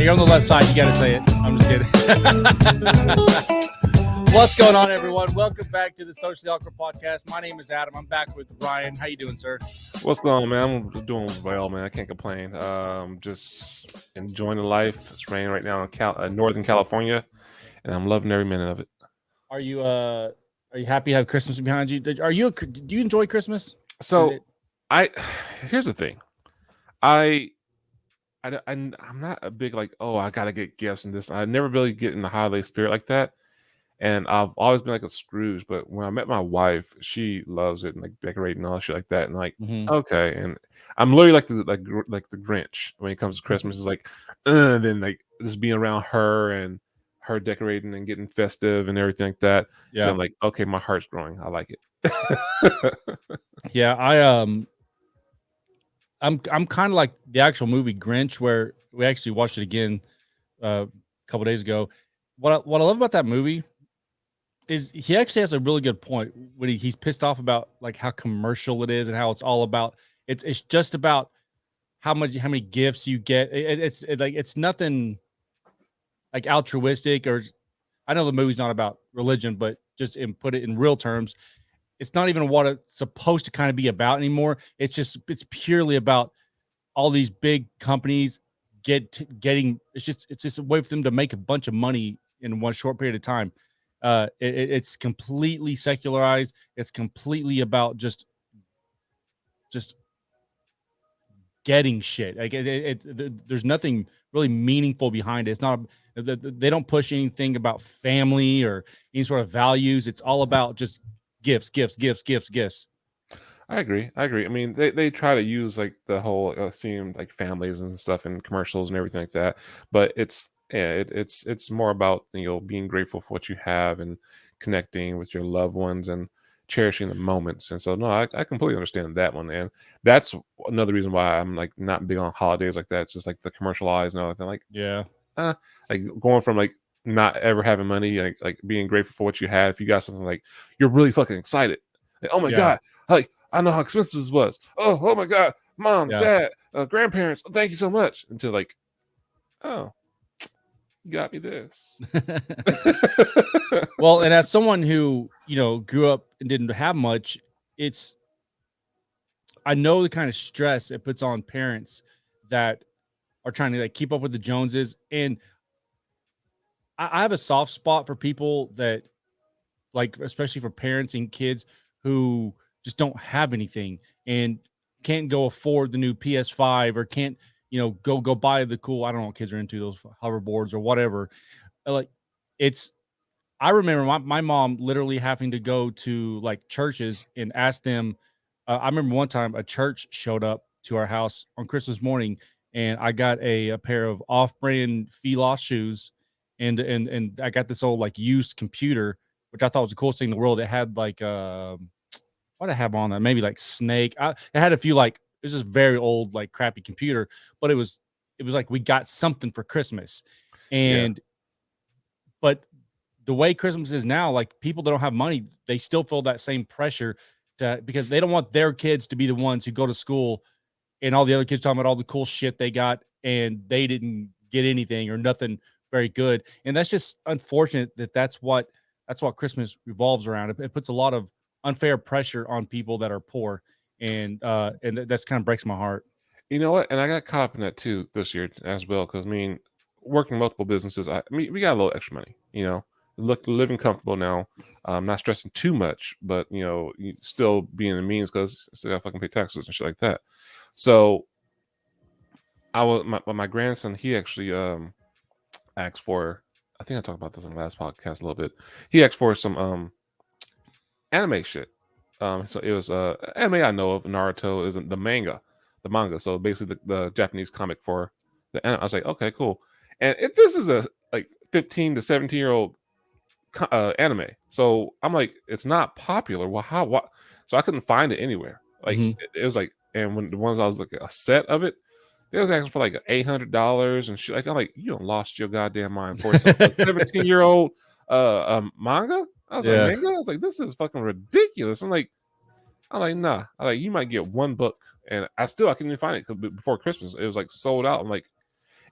You're on the left side. You got to say it. I'm just kidding. What's going on, everyone? Welcome back to the Socially Awkward Podcast. My name is Adam. I'm back with Ryan. How you doing, sir? What's going on, man? I'm doing well, man. I can't complain. Just enjoying the life. It's raining right now in Northern California, and I'm loving every minute of it. Are you happy to have Christmas behind you? Do you enjoy Christmas? So, here's the thing. I'm not a big I gotta get gifts and this. I never really get in the holiday spirit like that. And I've always been like a Scrooge, but when I met my wife, she loves it and decorating and all shit like that. And okay, and I'm literally like the Grinch when it comes to Christmas. It's then just being around her and her decorating and getting festive and everything like that. Yeah, I'm like, okay, my heart's growing. I like it. Yeah, I'm kind of like the actual movie Grinch, where we actually watched it again a couple days ago. What I love about that movie is he actually has a really good point when he's pissed off about how commercial it is and how it's all about it's just about how many gifts you get. It's nothing like altruistic, or I know the movie's not about religion, but just put it in real terms, it's not even what it's supposed to kind of be about anymore. It's purely about all these big companies getting. It's just a way for them to make a bunch of money in one short period of time. It's completely secularized. It's completely about just getting shit. There's nothing really meaningful behind it. It's not. They don't push anything about family or any sort of values. It's all about just gifts. I agree. I mean, they try to use the whole seeing families and stuff in commercials and everything like that, but it's more about being grateful for what you have and connecting with your loved ones and cherishing the moments. And so no, I completely understand that one, and that's another reason why I'm not big on holidays like that. It's just the commercialized and all that. Going from not ever having money, being grateful for what you have. If you got something you're really fucking excited, oh my god, I know how expensive this was. Oh my god, mom, dad, grandparents, thank you so much. Until oh, you got me this. Well, and as someone who grew up and didn't have much, I know the kind of stress it puts on parents that are trying to keep up with the Joneses. And I have a soft spot for people that especially for parents and kids who just don't have anything and can't go afford the new PS5 or can't, go buy the cool, I don't know what kids are into, those hoverboards or whatever. I remember my mom literally having to go to churches and ask them. I remember one time a church showed up to our house on Christmas morning, and I got a pair of off-brand Fila shoes, and I got this old used computer, which I thought was the coolest thing in the world. It had what did I have on that? Maybe Snake. It had a few it was just very old crappy computer, but it was we got something for Christmas, and but the way Christmas is now, people that don't have money, they still feel that same pressure because they don't want their kids to be the ones who go to school and all the other kids talking about all the cool shit they got and they didn't get anything or nothing very good. And that's just unfortunate that's what Christmas revolves around. It puts a lot of unfair pressure on people that are poor. And that's kind of breaks my heart. You know what? And I got caught up in that too this year as well. Cause working multiple businesses, we got a little extra money, living comfortable now, not stressing too much, but still being in means because I still got to fucking pay taxes and shit like that. So my grandson, he actually asked for, I think I talked about this in the last podcast a little bit. He asked for some anime shit. So it was anime I know of. Naruto isn't the manga. So basically the Japanese comic for the anime. I was like, okay, cool. And if this is a 15 to 17-year-old anime, so I'm like, it's not popular. Well, what? So I couldn't find it anywhere. It was and when the ones I was looking a set of it, they was asking for $800 and shit. I'm like, you don't lost your goddamn mind for a 17-year-old manga. I was like, manga. I was like, this is fucking ridiculous. I'm like, nah. You might get one book, and I couldn't even find it before Christmas. It was sold out. I'm like,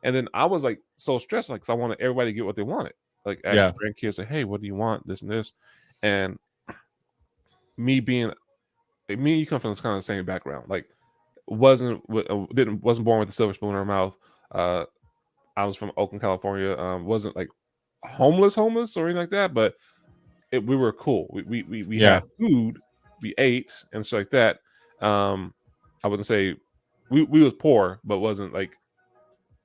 And then I was like so stressed, like, 'cause I wanted everybody to get what they wanted. Like, ask Yeah. your grandkids, like, hey, what do you want? This and this. And me being me and you come from this kind of same background. Like, wasn't born with a silver spoon in our mouth. Uh, I was from Oakland, California. Wasn't like homeless or anything like that, but we were cool. We Yeah. had food, we ate and shit like that. I wouldn't say we was poor, but wasn't like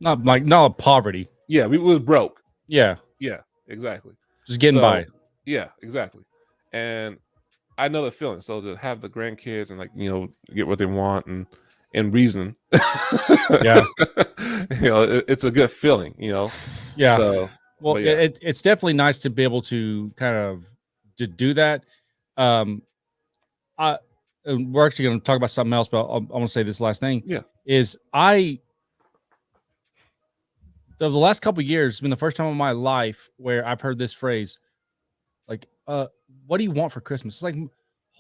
Not poverty. yeah, we was broke. Yeah. Yeah, exactly. Just getting So by. yeah, exactly. And I know the feeling. So to have the grandkids and like get what they want and reason, Yeah. it's a good feeling. Yeah. So, Well, but yeah, it's definitely nice to be able to kind of to do that. Um, I and we're actually going to talk about something else, but I want to say this last thing yeah, is the last couple of years has been the first time in my life where I've heard this phrase like, what do you want for Christmas? It's like,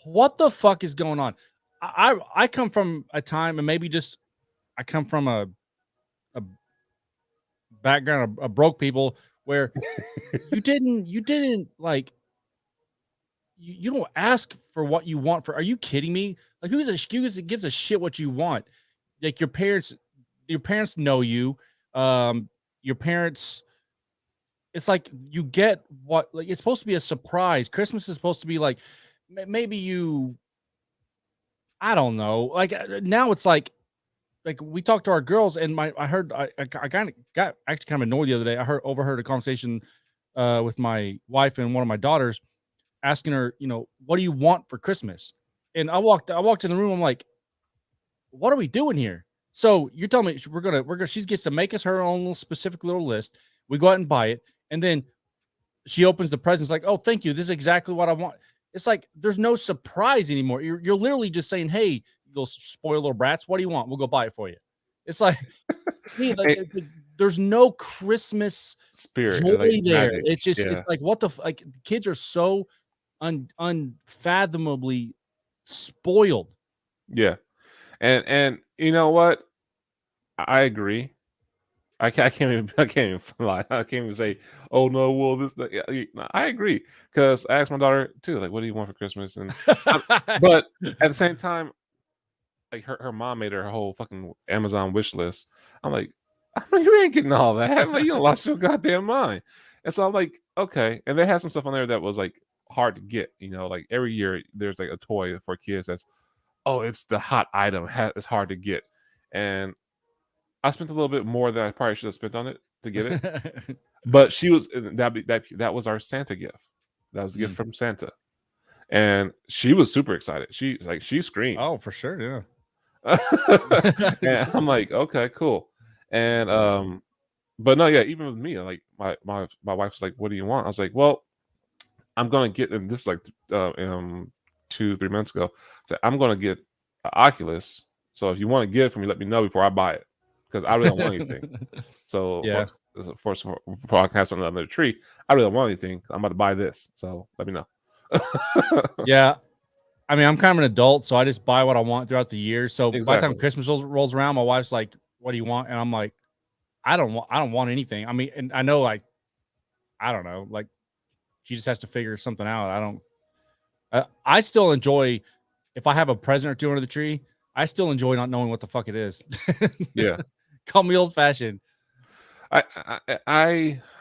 what the fuck is going on? I come from a time, and maybe just I come from a background of broke people where you didn't like you don't ask for what you want for. Are you kidding me? Like gives a shit what you want? Like your parents know you. Um, your parents. It's like you get what like it's supposed to be a surprise. Christmas is supposed to be like maybe you. I don't know. Like now it's like we talked to our girls and I heard I kind of got actually kind of annoyed the other day. Overheard a conversation with my wife and one of my daughters asking her, what do you want for Christmas? And I walked in the room. I'm like, what are we doing here? So you're telling me she gets to make us her own little specific little list. We go out and buy it, and then she opens the presents like, oh, thank you. This is exactly what I want. It's like there's no surprise anymore. You're literally just saying, hey, you little spoiled little brats, what do you want? We'll go buy it for you. It's like me, like Hey, there's no Christmas spirit joy and like there. magic. It's Yeah, like like kids are so unfathomably spoiled. yeah. And you know what? I agree. I can't even I can't even lie. I can't even say, oh no, well this. Yeah, no, I agree because I asked my daughter too, like, what do you want for Christmas? But at the same time, like her mom made her whole fucking Amazon wish list. I'm like, you ain't getting all that. I'm like, you don't lost your goddamn mind. And so I'm like, okay. And they had some stuff on there that was like hard to get. Like every year there's like a toy for kids that's it's the hot item. It's hard to get. And I spent a little bit more than I probably should have spent on it to get it. But she was that was our Santa gift. That was a gift Mm. from Santa. And she was super excited. She screamed. Oh, for sure, yeah. And I'm like, okay, cool. And but no, yeah, even with me, like my wife was like, what do you want? I was like, well, I'm gonna get, and this is like 2-3 months ago. So I'm gonna get an Oculus. So if you want to get it for me, let me know before I buy it. Because I really don't want anything. So Yeah. before I can have something under the tree, I really don't want anything. I'm about to buy this. So let me know. Yeah. I mean, I'm kind of an adult, so I just buy what I want throughout the year. So by the time Exactly. Christmas rolls around, my wife's like, "What do you want?" And I'm like, I don't want anything." I mean, and I know, like, I don't know, like, she just has to figure something out. I don't. I still enjoy if I have a present or two under the tree. I still enjoy not knowing what the fuck it is. Yeah. Call me old fashioned. I'm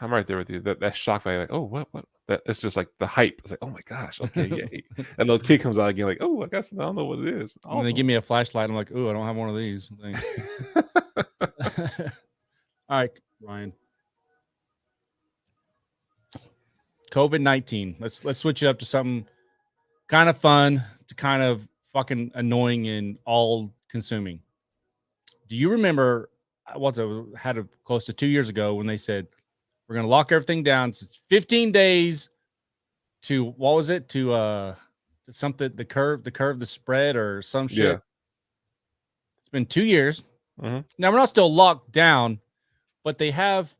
right there with you. That shock value, like, oh, what? That it's just like the hype. It's like, oh my gosh, okay, yay! And the kid comes out again, like, oh, I guess I don't know what it is. And they Awesome. give me a flashlight. I'm like, ooh, I don't have one of these. Thanks. All right, Ryan. COVID-19. Let's switch it up to something kind of fun to kind of fucking annoying and all consuming. Do you remember had a close to 2 years ago when they said we're gonna lock everything down? So it's 15 days to what was it? To something the spread or some Yeah. shit. It's been 2 years. Hmm. Now we're not still locked down, but they They've have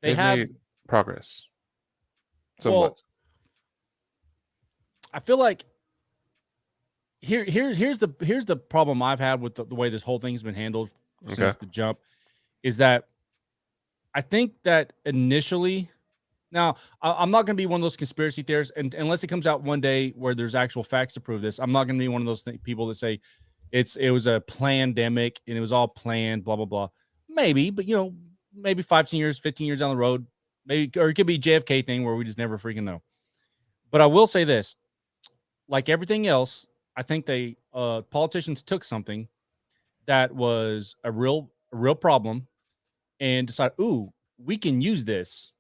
made progress somewhat. well, I feel like here's the problem I've had with the way this whole thing's been handled Okay. since the jump, is that I think that initially, now I'm not going to be one of those conspiracy theorists, and unless it comes out one day where there's actual facts to prove this, I'm not going to be one of those people that say it was a pandemic and it was all planned, blah blah blah. Maybe, but maybe 5, 10 years, 15 years down the road, maybe, or it could be JFK thing where we just never freaking know. But I will say this: like everything else, I think politicians took something that was a real problem and decided, ooh, we can use this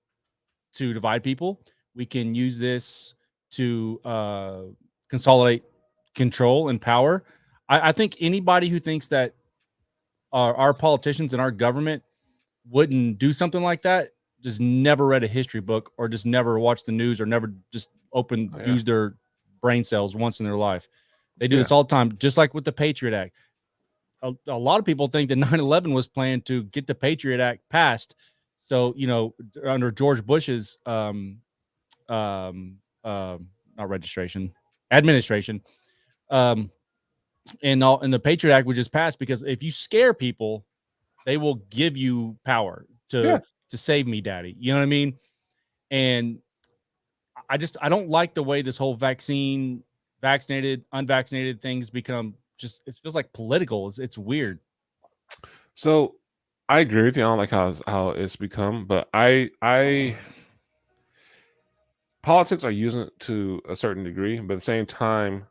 to divide people. We can use this to consolidate control and power. I think anybody who thinks that our politicians and our government wouldn't do something like that just never read a history book or just never watched the news or never just use their brain cells once in their life. They do this all the time, just like with the Patriot Act. A lot of people think that 9/11 was planned to get the Patriot Act passed. So, under George Bush's not registration, administration, and the Patriot Act was just passed because if you scare people, they will give you power to save me, daddy. You know what I mean? And I don't like the way this whole vaccinated, unvaccinated things become just, it feels like political. It's weird. So I agree with you. I don't like how it's become, but I politics are using it to a certain degree, but at the same time,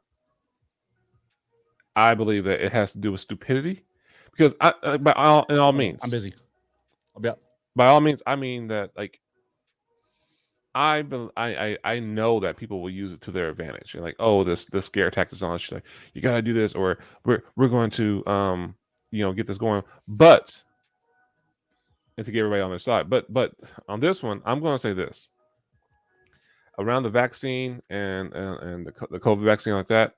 I believe that it has to do with stupidity. Because in all means, I'm busy. I'll be out. By all means, I mean that like I know that people will use it to their advantage. And like, oh, this scare tactics on us, like you gotta do this, or we're going to get this going, but and to get everybody on their side. But on this one, I'm going to say this around the vaccine and the COVID vaccine like that,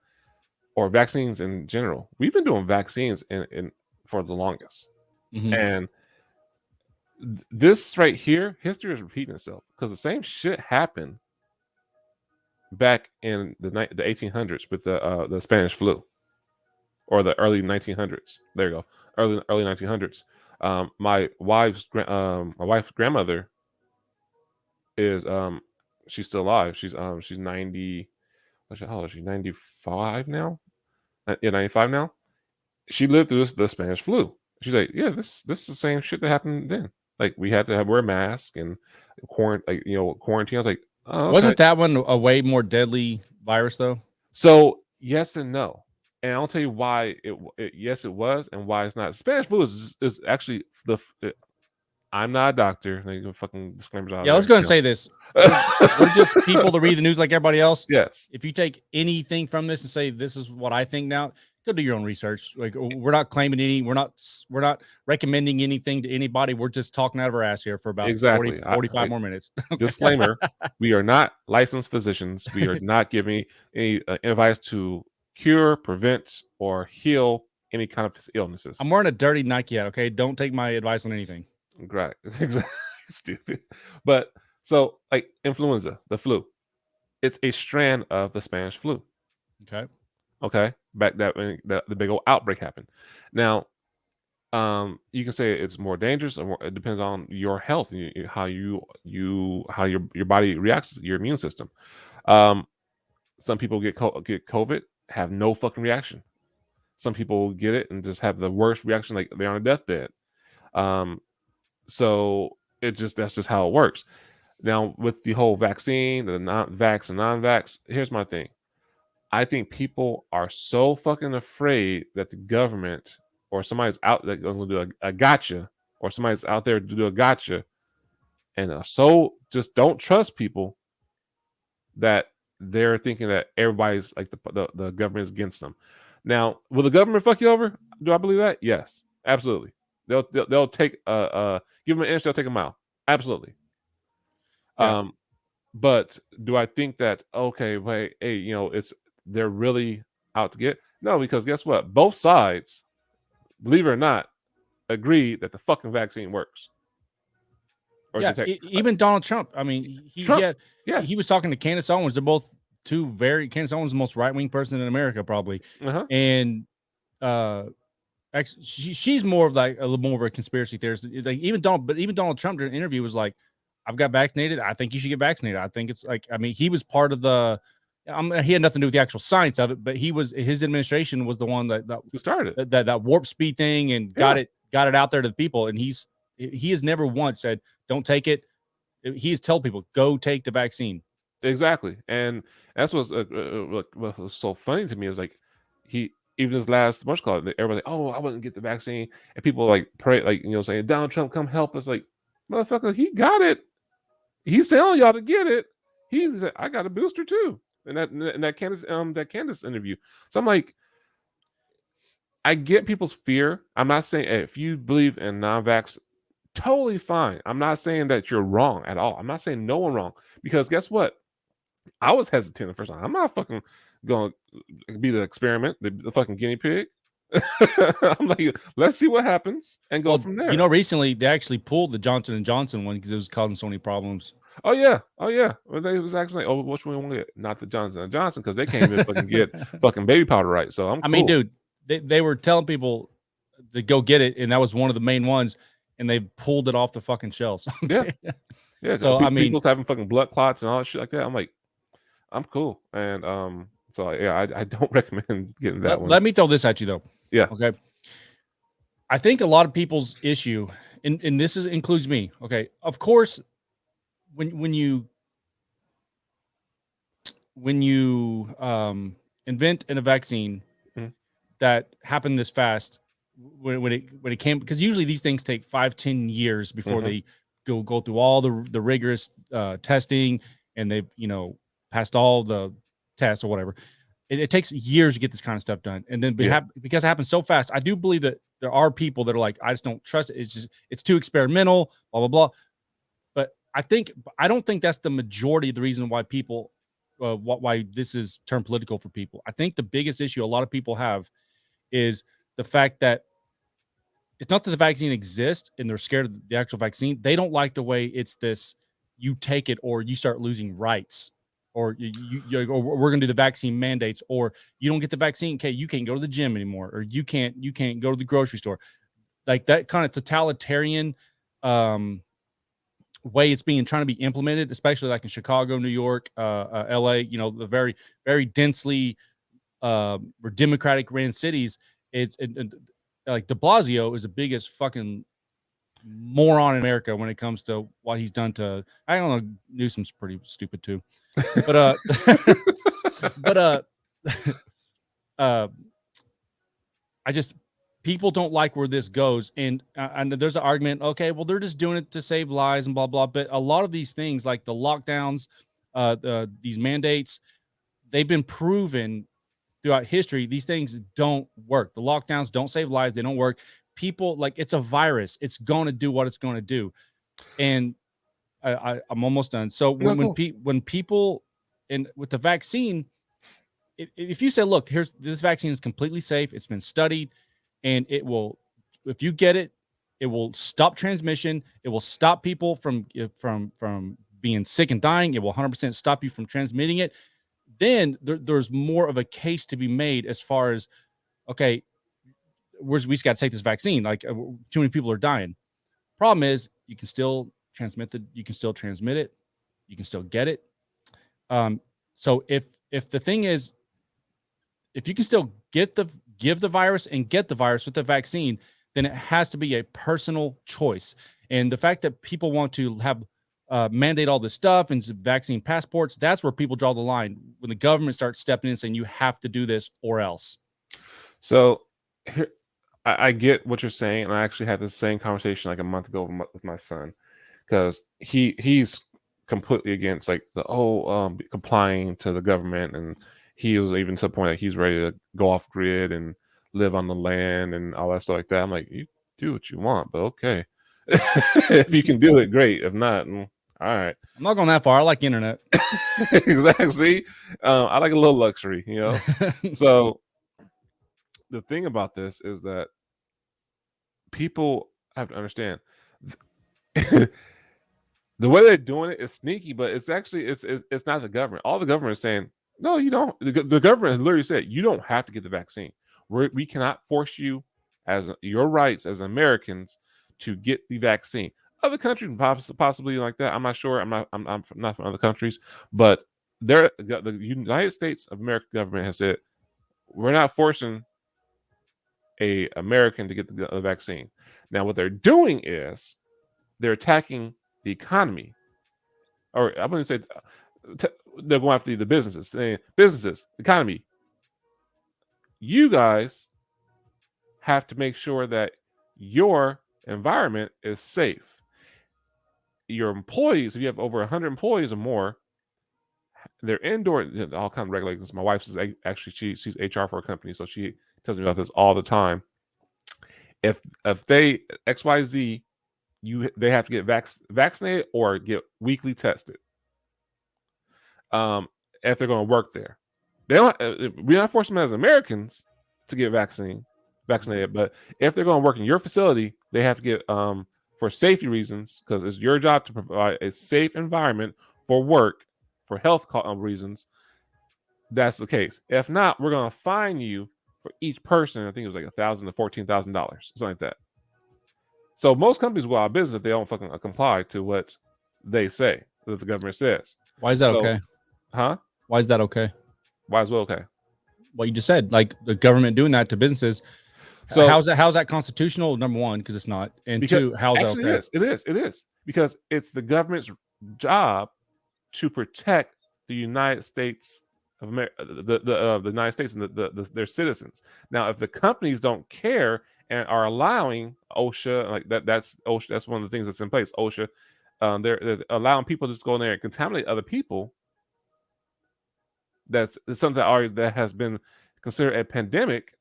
or vaccines in general. We've been doing vaccines in for the longest, and this right here, history is repeating itself because the same shit happened back in the 1800s with the Spanish flu, or the early 1900s. There you go, early 1900s. My wife's grandmother is she's still alive. She's 90. How old is she? 95 now. Yeah, 95 now. She lived through the Spanish flu. She's like, yeah, this is the same shit that happened then. Like we had to wear a mask and quarantine. I was like, oh, okay. Wasn't that one a way more deadly virus though? So yes and no, and I'll tell you why yes it was and why it's not. Spanish flu is actually I'm not a doctor. They go fucking disclaimers out. Yeah, let's go and say this. We're just people to read the news like everybody else. Yes. If you take anything from this and say this is what I think now, go do your own research. Like we're not claiming we're not recommending anything to anybody. We're just talking out of our ass here for about 45 more minutes. Disclaimer: we are not licensed physicians. We are not giving any advice to cure, prevent, or heal any kind of illnesses. I'm wearing a dirty Nike hat. Okay, don't take my advice on anything. Right. Exactly. Stupid. But so like influenza, the flu, it's a strand of the Spanish flu. Okay. Back that when the big old outbreak happened. Now, you can say it's more dangerous, or it depends on your health, how your body reacts to your immune system. Some people get COVID, have no fucking reaction. Some people get it and just have the worst reaction, like they're on a deathbed. So that's just how it works. Now with the whole vaccine, the vax and non-vax, here's my thing. I think people are so fucking afraid that the government or somebody's out there going to do a gotcha, or somebody's out there to do a gotcha, and so just don't trust people that they're thinking that everybody's like the government is against them. Now, will the government fuck you over? Do I believe that? Yes, absolutely. They'll take give them an inch, they'll take a mile. Absolutely. Yeah. But do I think that okay, wait, hey, they're really out to get? No, because guess what? Both sides, believe it or not, agree that the fucking vaccine works. Even Donald Trump. I mean, he was talking to Candace Owens. They're both Candace Owens is the most right-wing person in America, probably. And Actually, she's more of like a little more of a conspiracy theorist. Like even Donald Trump during an interview was like, "I've got vaccinated. I think you should get vaccinated. I think it's like, I mean, he was part of the. He had nothing to do with the actual science of it, but his administration was the one Who started it? that warp speed thing and Yeah, got it out there to the people. And he has never once said, "Don't take it." He's told people, "Go take the vaccine." exactly. And that's what was so funny to me is like he even his last much call everybody like, oh, I wouldn't get the vaccine, and people like pray like saying Donald Trump come help us, like motherfucker, he got it. He's telling y'all to get it. He said I got a booster too. In that Candace interview. So I'm like, I get people's fear. I'm not saying if you believe in non-vax, totally fine. I'm not saying that you're wrong at all. I'm not saying no one wrong, because guess what? I was hesitant the first time. I'm not fucking going to be the experiment, the fucking guinea pig. I'm like, let's see what happens and go Well, from there. recently they actually pulled the Johnson and Johnson one because it was causing so many problems. Oh yeah. Well, they was actually like, oh, which one we want to get? Not the Johnson and Johnson, because they can't even fucking get fucking baby powder right. So I'm I mean, cool. dude, they were telling people to go get it, and that was one of the main ones, and they pulled it off the fucking shelves. Okay? Yeah. So I mean, people's having fucking blood clots and all that shit like that. I'm like, I'm cool. And so yeah, I don't recommend getting that one. let me throw this at you though. Yeah. Okay. I think a lot of people's issue, and this includes me. Okay. Of course, when you invent in a vaccine that happened this fast, when it came, because usually these things take 5-10 years before they go through all the rigorous testing, and they've passed all the tests or whatever. It takes years to get this kind of stuff done, and then because it happens so fast, I do believe that there are people that are like, I just don't trust it. It's too experimental, blah blah blah. But I don't think that's the majority of the reason why people why this is turned political for people. I think the biggest issue a lot of people have is the fact that it's not that the vaccine exists and they're scared of the actual vaccine. They don't like the way it's this, you take it or you start losing rights, or or we're going to do the vaccine mandates, or you don't get the vaccine, okay, you can't go to the gym anymore, or you can't go to the grocery store. Like that kind of totalitarian way it's being trying to be implemented, especially like in Chicago, New York, LA, the very, very densely or Democratic ran cities. Like de Blasio is the biggest fucking moron in America when it comes to what he's done to, I don't know, Newsom's pretty stupid too. But I just, people don't like where this goes, and there's an argument, okay, well, they're just doing it to save lives and blah blah, but a lot of these things like the lockdowns, these mandates, they've been proven throughout history, these things don't work. The lockdowns don't save lives. They don't work. People, like, it's a virus. It's going to do what it's going to do. And I'm almost done. So when people, and with the vaccine, if you say, look, this vaccine is completely safe, it's been studied, and it will, if you get it, it will stop transmission. It will stop people from being sick and dying. It will 100% stop you from transmitting it. Then there's more of a case to be made as far as, okay, we just got to take this vaccine. Like too many people are dying. Problem is, you can still transmit it. You can still get it. So if the thing is, if you can still give the virus and get the virus with the vaccine, then it has to be a personal choice. And the fact that people want to have mandate all this stuff and vaccine passports, that's where people draw the line, when the government starts stepping in saying you have to do this or else. So here, I get what you're saying, and I actually had this same conversation like a month ago with my son, because he's completely against like the complying to the government, and he was even to the point that he's ready to go off grid and live on the land and all that stuff like that. I'm like, you do what you want, but okay. If you can do it, great. If not, all right. I'm not going that far. I like internet. Exactly. See, I like a little luxury, So the thing about this is that people have to understand the way they're doing it is sneaky, but it's actually it's not the government. All the government is saying, no, you don't. The government has literally said you don't have to get the vaccine. We cannot force you as your rights as Americans to get the vaccine. Other countries possibly like that. I'm not sure. I'm not from other countries, but the United States of America government has said we're not forcing a American to get the vaccine. Now, what they're doing is they're attacking the economy, or I wouldn't say they're going after the businesses. Businesses, economy. You guys have to make sure that your environment is safe. Your employees, if you have over 100 employees or more, they're indoor. All kinds of regulations. My wife's actually she's HR for a company, so she tells me about this all the time. If they XYZ, they have to get vaccinated or get weekly tested. If they're going to work there, they don't. We're not forcing them as Americans to get vaccinated, but if they're going to work in your facility, they have to get for safety reasons, because it's your job to provide a safe environment for work, for health reasons. That's the case. If not, we're going to fine you for each person. I think it was like $1,000 to $14,000, something like that. So most companies go out of business if they don't fucking comply to what they say, that the government says. Why is that okay? Huh? Why is that okay? Why is well okay? What you just said, like the government doing that to businesses. So how's that constitutional? Number one, because it's not, and two, how's that okay? It is because it's the government's job to protect the United States of America, the United States and their citizens. Now, if the companies don't care and are allowing OSHA, like that's OSHA, that's one of the things that's in place. OSHA, they're allowing people to just go in there and contaminate other people. That's something that has been considered a pandemic.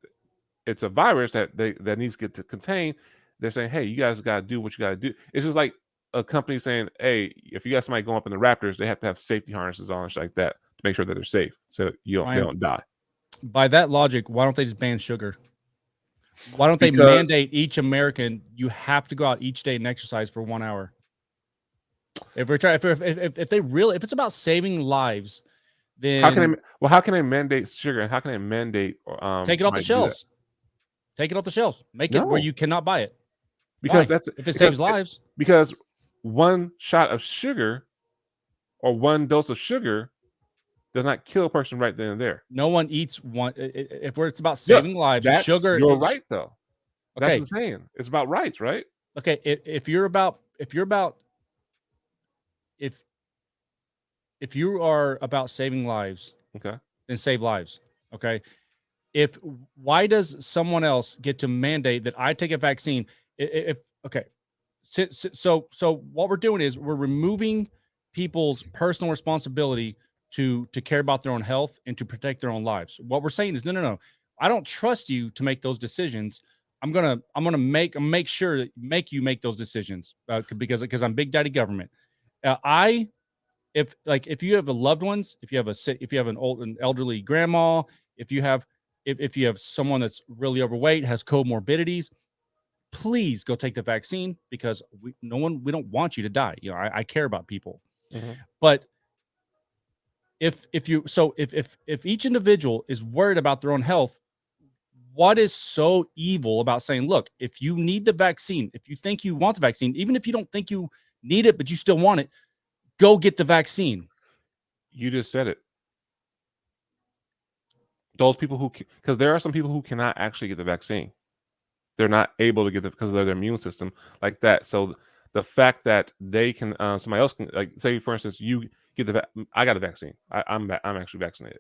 It's a virus that needs to get to contain. They're saying, hey, you guys got to do what you got to do. It's just like a company saying, hey, if you got somebody going up in the Raptors, they have to have safety harnesses on and shit like that to make sure that they're safe, so they don't die. By that logic, why don't they just ban sugar? Why don't they mandate each American, you have to go out each day and exercise for 1 hour? If it's about saving lives, then how can they mandate sugar, and how can they mandate take it off the shelves? Take it off the shelves. Make it where you cannot buy it. Because if it saves lives. Because one shot of sugar or one dose of sugar does not kill a person right then and there. No one eats one. If it's about saving lives, sugar. You're right, though. Okay. That's the saying. It's about rights, right? Okay. If you are about saving lives, okay, then save lives. Okay. Why does someone else get to mandate that I take a vaccine? So what we're doing is we're removing people's personal responsibility to care about their own health and to protect their own lives. What we're saying is no. I don't trust you to make those decisions. I'm gonna make sure that you make those decisions because I'm Big Daddy government. If you have a loved ones, if you have an elderly grandma, if you have someone that's really overweight, has comorbidities, please go take the vaccine, because we don't want you to die. You know, I care about people. Mm-hmm. But if each individual is worried about their own health, what is so evil about saying, look, if you need the vaccine, if you think you want the vaccine, even if you don't think you need it, but you still want it, go get the vaccine. You just said it. Those people because there are some people who cannot actually get the vaccine. They're not able to get it because of their immune system like that. So the fact that they can, somebody else can, like, say for instance, you get I got a vaccine. I'm actually vaccinated.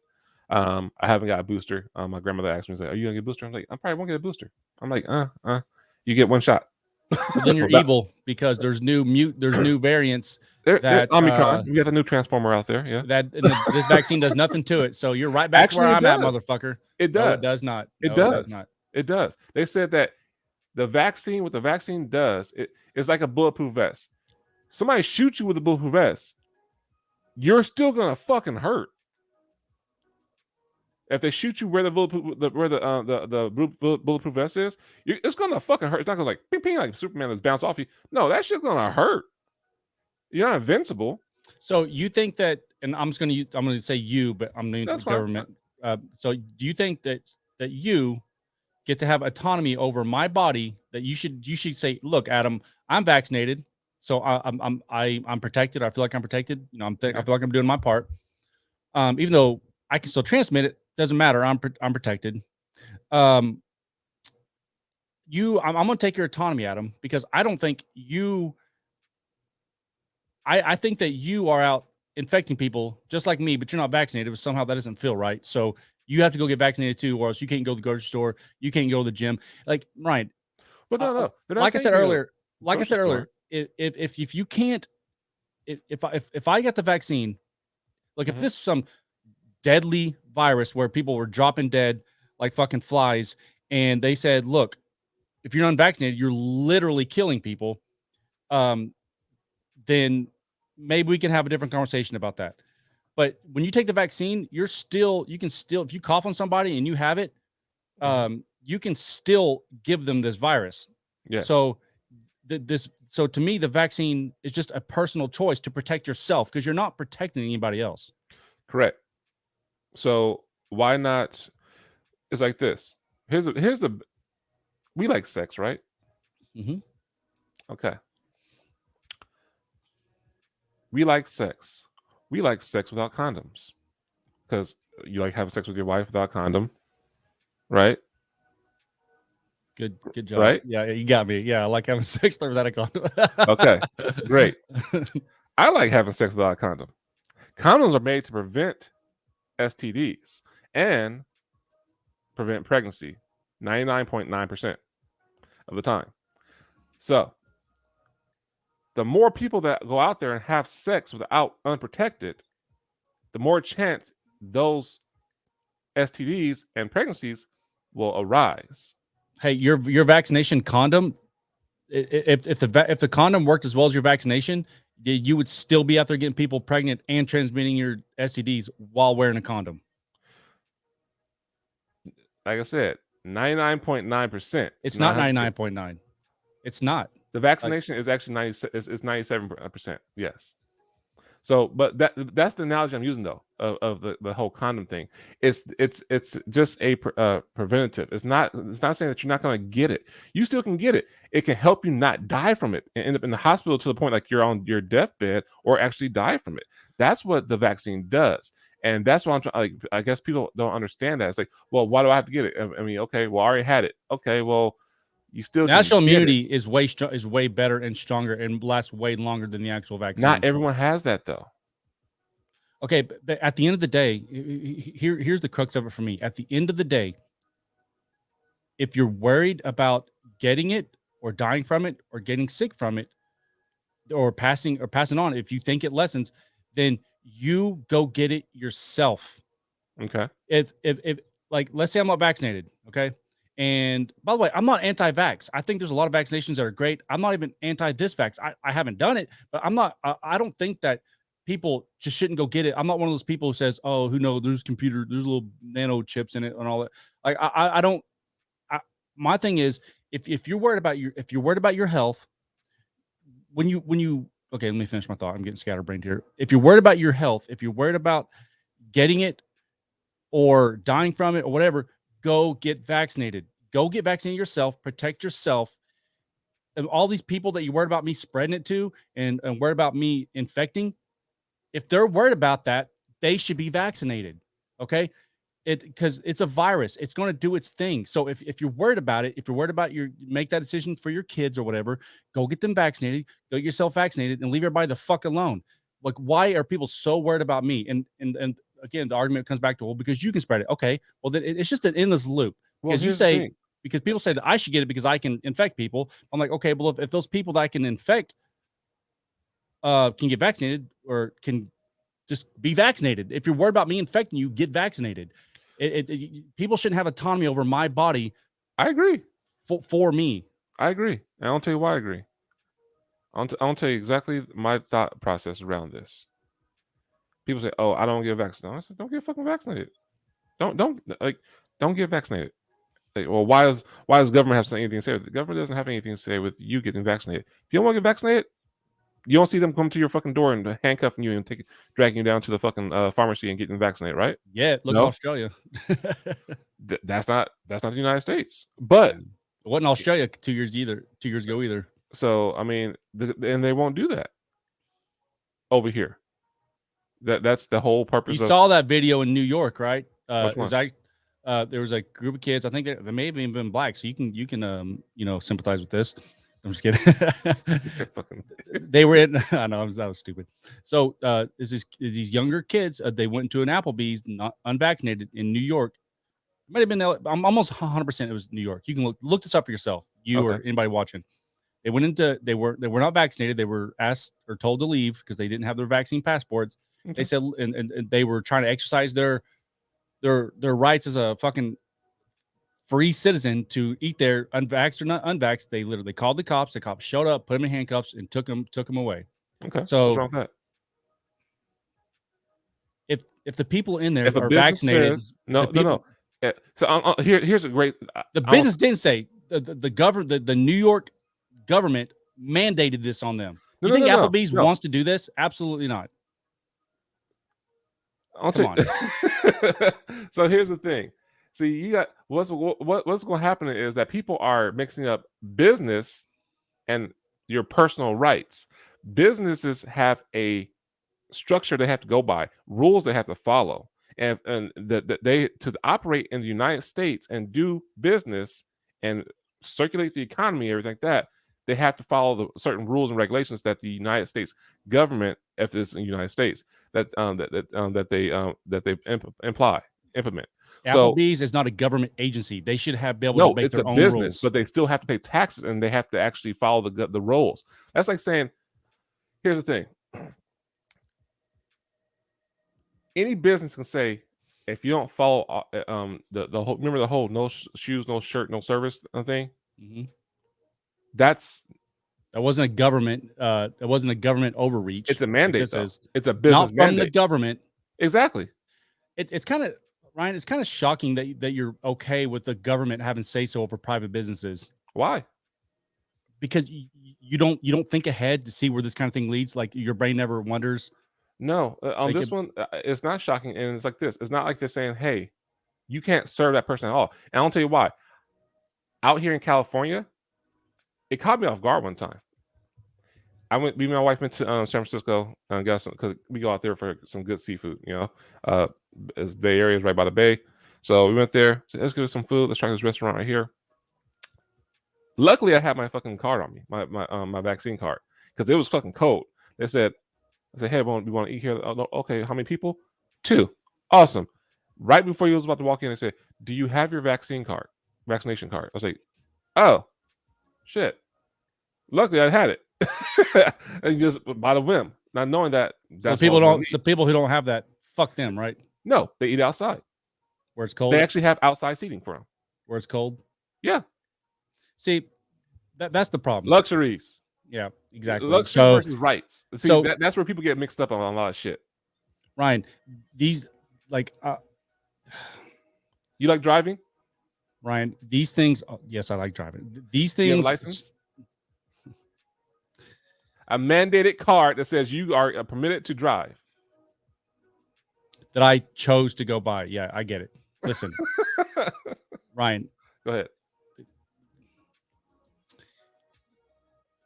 I haven't got a booster. My grandmother asked me, like, "Are you gonna get a booster?" I'm like, "I probably won't get a booster." I'm like, you get one shot. Well, then you're evil, because there's new variants. Omicron. We got a new transformer out there. Yeah. This vaccine does nothing to it. So you're right back where I'm at, motherfucker. It does. No, it does not. It does. It does. They said that what the vaccine does, it's like a bulletproof vest. Somebody shoots you with a bulletproof vest, you're still gonna fucking hurt. If they shoot you where the bulletproof vest is, it's gonna fucking hurt. It's not gonna like ping ping like Superman that's bounce off you. No, that shit's gonna hurt. You're not invincible. So you think that, and I'm going to say you, but I'm going to use the government. So do you think that you get to have autonomy over my body. That you should say, look, Adam, I'm vaccinated, so I'm protected. I feel like I'm protected. You know, I feel like I'm doing my part. Even though I can still transmit it, doesn't matter. I'm protected. I'm going to take your autonomy, Adam, because I don't think you. I think that you are out infecting people just like me, but you're not vaccinated. But somehow that doesn't feel right. So you have to go get vaccinated too, or else you can't go to the grocery store. You can't go to the gym. Like, Ryan, But no. They're not like I saying said you earlier, grocery store. if you can't, if I get the vaccine, like if this is some deadly virus where people were dropping dead like fucking flies, and they said, look, if you're unvaccinated, you're literally killing people. Then maybe we can have a different conversation about that. But when you take the vaccine, you can still, if you cough on somebody and you have it, you can still give them this virus. Yes. So to me, the vaccine is just a personal choice to protect yourself because you're not protecting anybody else. Correct. So why not? It's like this. Here's the. We like sex, right? Mm-hmm. Okay. We like sex. We like sex without condoms because you like having sex with your wife without condom, right? Good job. Right? Yeah, you got me. Yeah, I like having sex without a condom. Okay, great. I like having sex without a condom. Condoms are made to prevent STDs and prevent pregnancy 99.9% of the time. So the more people that go out there and have sex without unprotected, the more chance those STDs and pregnancies will arise. Hey, your vaccination condom, if the condom worked as well as your vaccination, you would still be out there getting people pregnant and transmitting your STDs while wearing a condom. Like I said, 99.9%. It's not 99.9. It's not. The vaccination is actually 97%. Yes. So, but that's the analogy I'm using though of the whole condom thing. It's just a preventative. It's not saying that you're not going to get it. You still can get it. It can help you not die from it and end up in the hospital to the point like you're on your deathbed or actually die from it. That's what the vaccine does. And that's why I'm trying. Like, I guess people don't understand that. It's like, well, why do I have to get it? I mean, okay, well, I already had it. Okay, well, you still natural immunity is way better and stronger and lasts way longer than the actual vaccine. Not everyone has that though. Okay, but at the end of the day, here's the crux of it for me. At the end of the day, if you're worried about getting it or dying from it or getting sick from it or passing on, if you think it lessens, then you go get it yourself. Okay. If like, let's say I'm not vaccinated, okay? And by the way, I'm not anti-vax. I think there's a lot of vaccinations that are great. I'm not even anti this vax. I haven't done it, but I don't think that people just shouldn't go get it. I'm not one of those people who says, oh, who knows, there's little nano chips in it and all that. Like, I don't, my thing is, if you're worried about your health, when you, okay, let me finish my thought. I'm getting scatterbrained here. If you're worried about your health, if you're worried about getting it or dying from it or whatever, go get vaccinated. Go get vaccinated yourself, protect yourself. And all these people that you worried about me spreading it to and worried about me infecting, if they're worried about that, they should be vaccinated. Okay. Because it's a virus, it's going to do its thing. So if you're worried about it, if you're worried about make that decision for your kids or whatever, go get them vaccinated, go get yourself vaccinated, and leave everybody the fuck alone. Like, why are people so worried about me? And again, the argument comes back to, well, because you can spread it. Okay, well, then it's just an endless loop. Because because people say that I should get it because I can infect people. I'm like, okay, well, if those people that I can infect can get vaccinated or can just be vaccinated. If you're worried about me infecting you, get vaccinated. People shouldn't have autonomy over my body. I agree. For me. I agree. And I'll tell you why I agree. I'll tell you exactly my thought process around this. People say, "Oh, I don't get vaccinated." I said, "Don't get fucking vaccinated. Don't get vaccinated." Like, well, why does government have anything to say with it? The government doesn't have anything to say with you getting vaccinated. If you don't want to get vaccinated, You don't see them come to your fucking door and handcuffing you and dragging you down to the fucking pharmacy and getting vaccinated, right? Yeah, look at No, Australia. that's not the United States. But It wasn't Australia 2 years ago either. so I mean, and they won't do that over here. That's the whole You purpose of saw that video in New York, right? which It was one? there was a group of kids. I think they may have even been black, so you can sympathize with this. I'm just kidding. Fucking They were in. I know that was stupid. So these younger kids. They went into an Applebee's, not unvaccinated, in New York. It might have been. I'm almost 100%. It was New York. You can look this up for yourself. You okay. or anybody watching. They went into. They were not vaccinated. They were asked or told to leave because they didn't have their vaccine passports. Okay. They said, and they were trying to exercise their rights as a fucking free citizen to eat there, unvaxxed or not unvaxxed. They literally called the cops. The cops showed up, put them in handcuffs, and took them away. Okay. What's So wrong with that? if the people in there If a are business vaccinated, says no. Yeah. So here's a great. the business didn't say the government, the New York government mandated this on them. You think Applebee's wants to do this? Absolutely not. Come on. So here's the thing. See, you got what's going to happen is that people are mixing up business and your personal rights. Businesses have a structure they have to go by, rules they have to follow, and that they to operate in the United States and do business and circulate the economy, everything like that. They have to follow the certain rules and regulations that the United States government, if it's in the United States, that they implement. So Applebee's is not a government agency. They should be able no, to make it's their a own business, rules. but they still have to pay taxes and they have to actually follow the rules. That's like saying, here's the thing. Any business can say, if you don't follow the whole, remember the whole no shoes, no shirt, no service thing. Mm-hmm. That wasn't a government. It wasn't a government overreach. It's a mandate. This is it's a business not from mandate. the government. Exactly. It's kind of, Ryan. It's kind of shocking that you're okay with the government having say so over private businesses. Why? Because you don't think ahead to see where this kind of thing leads. Like your brain never wonders. No, on this one, it's not shocking, and it's like this. It's not like they're saying, "Hey, you can't serve that person at all." And I'll tell you why. Out here in California, it caught me off guard one time. Me and my wife went to San Francisco and got some, because we go out there for some good seafood. Bay Area is right by the bay, so we went there. Let's get some food. Let's try this restaurant right here. Luckily, I had my fucking card on me, my vaccine card, because it was fucking cold. They said, I said, "Hey, we want to eat here." Oh, okay, how many people? 2. Awesome. Right before you was about to walk in, they said, "Do you have your vaccination card?" I was like, "Oh, shit." Luckily, I had it, and just by the whim, not knowing that. That's people don't. So people who don't have that, fuck them, right? No, they eat outside where it's cold. They actually have outside seating for them where it's cold. Yeah. See, that's the problem. Luxuries. Yeah, exactly. Luxury versus rights. See, that's where people get mixed up on a lot of shit. Ryan, these like you like driving? Ryan, these things. Oh, yes, I like driving. These things. You have a license? A mandated card that says you are permitted to drive. That I chose to go buy. Yeah, I get it. Listen, Ryan. Go ahead.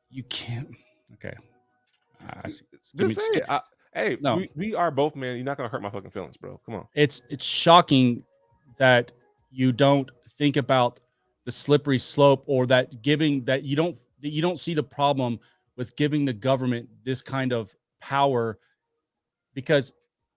You can't. Okay. Hey, no. we are both, man. You're not gonna hurt my fucking feelings, bro. Come on. It's shocking that you don't think about the slippery slope, or that you don't see the problem with giving the government this kind of power, because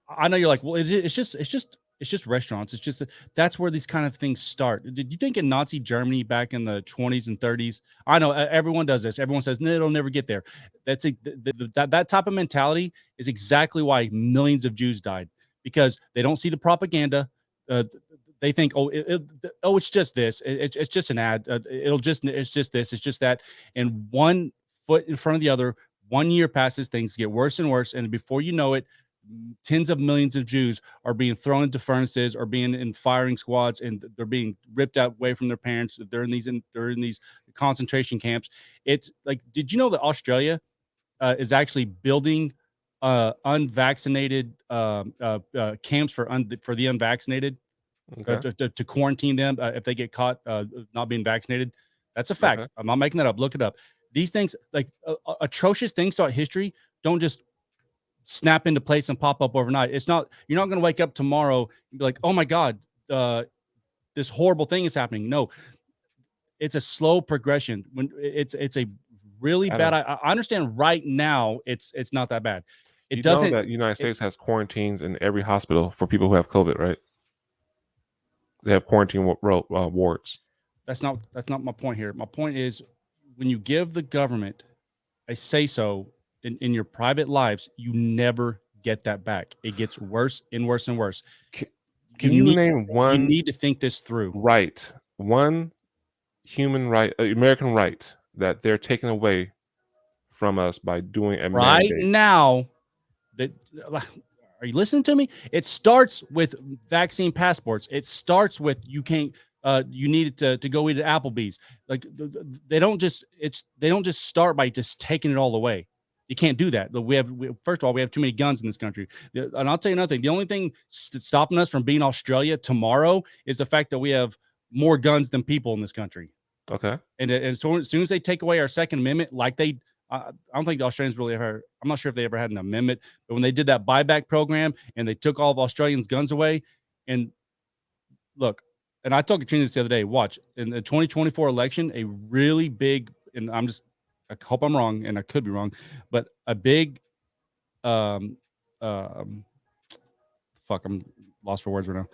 I know you're like, well, it's just restaurants. It's just that's where these kind of things start. Did you think in Nazi Germany back in the 20s and 30s? I know everyone does this. Everyone says, no, it'll never get there. That's that type of mentality is exactly why millions of Jews died, because they don't see the propaganda. They think, it's just this. It's just an ad. It's just this. It's just that. And one foot in front of the other, 1 year passes, things get worse and worse. And before you know it, tens of millions of Jews are being thrown into furnaces, or being in firing squads, and they're being ripped away from their parents. They're in these concentration camps. It's like, did you know that Australia is actually building unvaccinated camps for the unvaccinated Okay. to quarantine them if they get caught not being vaccinated. That's a Okay. fact. I'm not making that up. Look it up. These things, like atrocious things throughout history, don't just snap into place and pop up overnight. It's not. You're not going to wake up tomorrow and be like, oh my god, this horrible thing is happening. No, it's a slow progression. When it's a really bad. Adam, I understand right now it's not that bad. It you know doesn't. that United It, States has quarantines in every hospital for people who have COVID, right? They have quarantine wards. that's not my point here. My point is when you give the government a say so in your private lives, you never get that back. It gets worse and worse and worse. Can you name You one need to think this through. right, one human right, American right that they're taking away from us by doing a Right mandate? now, that are you listening to me? It starts with vaccine passports. It starts with you can't you need to go eat at Applebees. Like they don't just start by just taking it all away. You can't do that. First of all, we have too many guns in this country. And I'll tell you another thing. The only thing stopping us from being Australia tomorrow is the fact that we have more guns than people in this country. Okay. And so as soon as they take away our Second Amendment, like I don't think the Australians really ever. I'm not sure if they ever had an amendment, but when they did that buyback program and they took all of Australians' guns away, and look, and I told Katrina this the other day. Watch in the 2024 election, a really big, and I hope I'm wrong, and I could be wrong, but a big, um, um, fuck, I'm lost for words right now.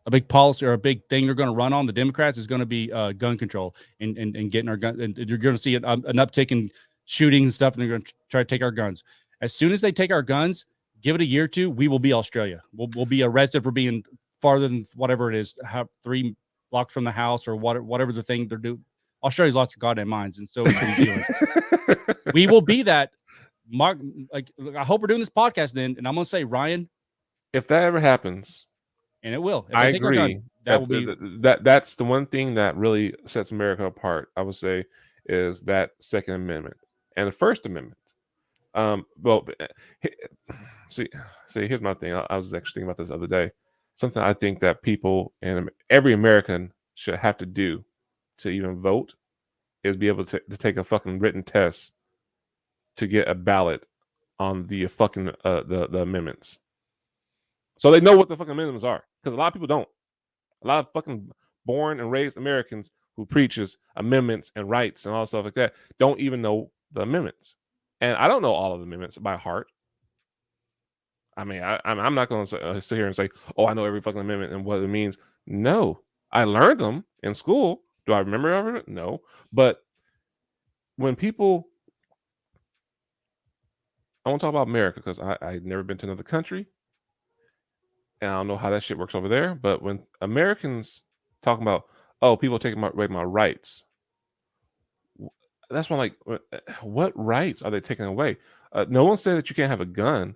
A big policy or a big thing they're going to run on the Democrats is going to be gun control and getting our gun. And you're going to see an uptick in shootings and stuff, and they're going to try to take our guns. As soon as they take our guns, give it a year or two, we will be Australia. We'll be arrested for being farther than whatever it is, have 3 blocks from the house or whatever the thing they're doing. Australia's lost their goddamn minds, and so is New Zealand. We will be that. Mark, like I hope we're doing this podcast then, and I'm going to say Ryan. If that ever happens, and it will. If I they take our guns, agree. that will be That's the one thing that really sets America apart. I would say is that Second Amendment and the First Amendment. Well, see, here's my thing. I was actually thinking about this the other day. Something I think that people and every American should have to do to even vote is be able to take a fucking written test to get a ballot on the fucking the amendments, so they know what the fucking amendments are. Because a lot of people don't. A lot of fucking born and raised Americans who preaches amendments and rights and all stuff like that don't even know the amendments. And I don't know all of the amendments by heart. I mean, I'm not going to sit here and say, oh, I know every fucking amendment and what it means. No, I learned them in school. Do I remember everything? No. But when people, I want to talk about America because I've never been to another country. And I don't know how that shit works over there. But when Americans talking about, oh, people taking away my rights, that's when I'm like, what rights are they taking away? No one said that you can't have a gun.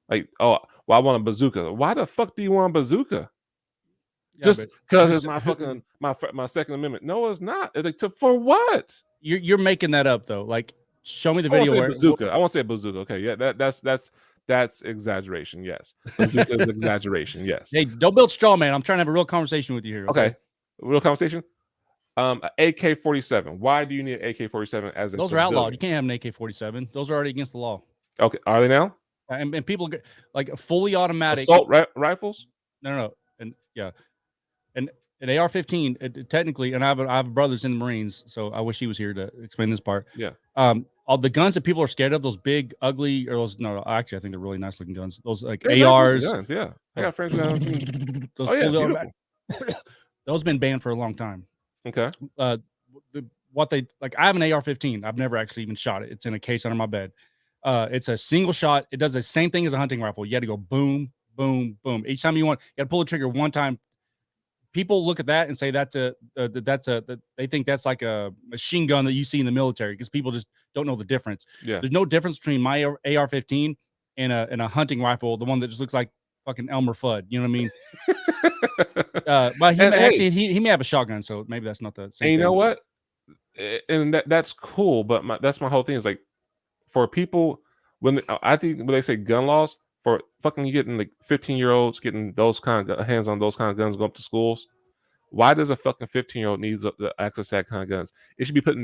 Like, oh, well, I want a bazooka. Why the fuck do you want a bazooka? Yeah, just because it's my fucking my Second Amendment. No, it's not. It's like, for what? You're making that up though. Like, show me the video where bazooka. I want to say a bazooka. Okay, yeah, that's exaggeration. Yes, bazooka is exaggeration. Yes. Hey, don't build straw man. I'm trying to have a real conversation with you here. Okay, real conversation. AK-47. Why do you need an AK-47 as a Those civilian? are outlawed. You can't have an AK-47. Those are already against the law. Okay, are they now? And people get like fully automatic assault rifles. No, and yeah, and an AR-15 technically. And I have brothers in the Marines, so I wish he was here to explain this part. Yeah. All the guns that people are scared of, those big, ugly, or those actually I think they're really nice looking guns. Those like they're ARs. Nice guns, yeah, I got friends who have those. Oh yeah, beautiful. Those have been banned for a long time. Okay. What they like, I have an AR-15. I've never actually even shot it. It's in a case under my bed. It's a single shot. It does the same thing as a hunting rifle. You had to go boom, boom, boom. Each time you got to pull the trigger one time. People look at that and say they think that's like a machine gun that you see in the military because people just don't know the difference. Yeah. There's no difference between my AR-15 and a hunting rifle, the one that just looks like fucking Elmer Fudd. You know what I mean? But he may have a shotgun, so maybe that's not the same. And you know what? And that's cool, but that's my whole thing is like, for people I think when they say gun laws for fucking getting like 15-year-olds getting those kind of hands on those kind of guns, go up to schools. Why does a fucking 15-year-old need the access to that kind of guns? It should be put in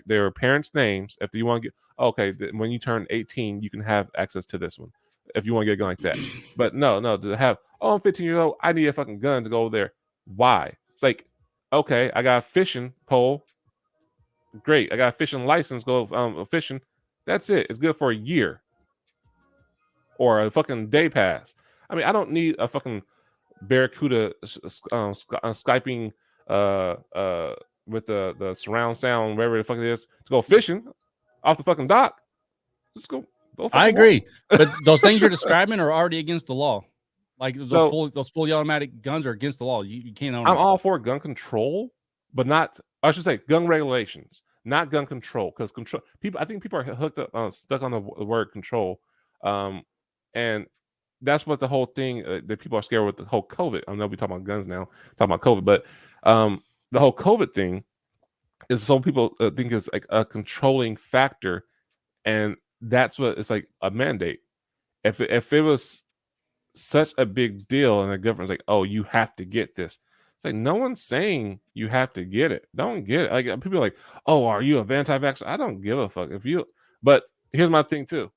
their parents' names. If you want to get when you turn 18, you can have access to this one. If you want to get a gun like that, but no, to have I'm 15-year-old, I need a fucking gun to go over there. Why? It's like, okay, I got a fishing pole. Great, I got a fishing license. Go fishing. That's it. It's good for a year or a fucking day pass. I mean, I don't need a fucking Barracuda Skyping with the surround sound, wherever the fuck it is, to go fishing off the fucking dock. Just go I fucking walk. agree, but those things you're describing are already against the law. Like those So fully automatic guns are against the law. You can't own I'm them. all for gun control, but not. I should say gun regulations, not gun control. Because control people, I think people are hooked up, stuck on the word control, and that's what the whole thing that people are scared with the whole COVID. I know we talking about guns now, talking about COVID, but the whole COVID thing is some people think is like a controlling factor, and that's what it's like a mandate. If it was such a big deal and the government's like, oh, you have to get this. It's like no one's saying you have to get it. Don't get it. Like people are like, oh, are you a anti-vaxxer? I don't give a fuck if you. But here's my thing too.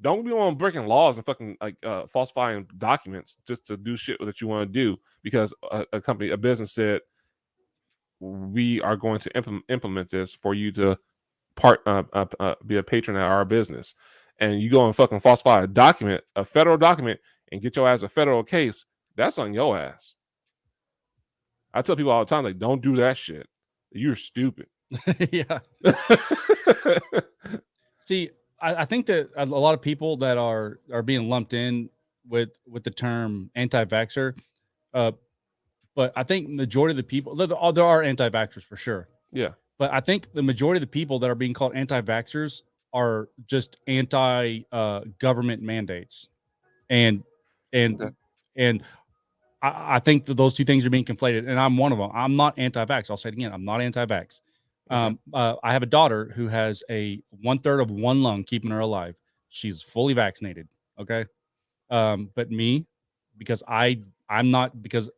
Don't be on breaking laws and fucking like falsifying documents just to do shit that you want to do because a business said we are going to implement this for you to be a patron at our business, and you go and fucking falsify a federal document, and get your ass a federal case. That's on your ass. I tell people all the time, like, don't do that shit. You're stupid. Yeah. See, I think that a lot of people that are being lumped in with the term anti-vaxxer, but I think majority of the people there are anti-vaxxers for sure. Yeah. But I think the majority of the people that are being called anti-vaxxers are just anti-government mandates, and Okay. I think that those two things are being conflated, and I'm one of them. I'm not anti-vax. I'll say it again. I'm not anti-vax. Okay. I have a daughter who has a 1/3 of one lung keeping her alive. She's fully vaccinated. Okay. But me, because I'm not because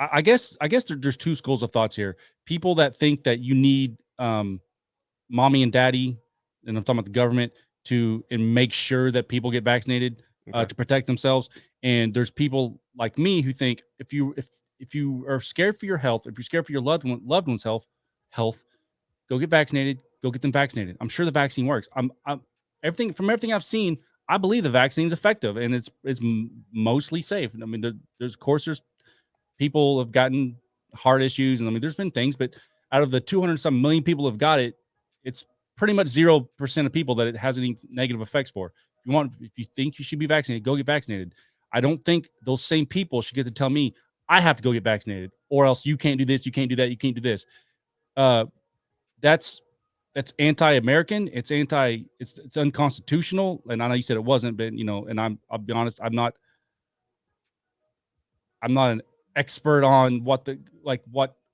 I guess there's two schools of thoughts here. People that think that you need mommy and daddy, and I'm talking about the government, to and make sure that people get vaccinated Okay. to protect themselves. And there's people like me who think if you are scared for your health, if you're scared for your loved one's health, go get vaccinated. Go get them vaccinated. I'm sure the vaccine works. I'm everything I've seen. I believe the vaccine's effective and it's mostly safe. I mean, there's people have gotten heart issues, and I mean, there's been things, but out of the 200 some million people who have got it, it's pretty much 0% of people that it has any negative effects for. If you think you should be vaccinated, go get vaccinated. I don't think those same people should get to tell me I have to go get vaccinated, or else you can't do this, you can't do that, you can't do this. That's anti-American. It's unconstitutional. And I know you said it wasn't, but and I'll be honest, I'm not an expert on what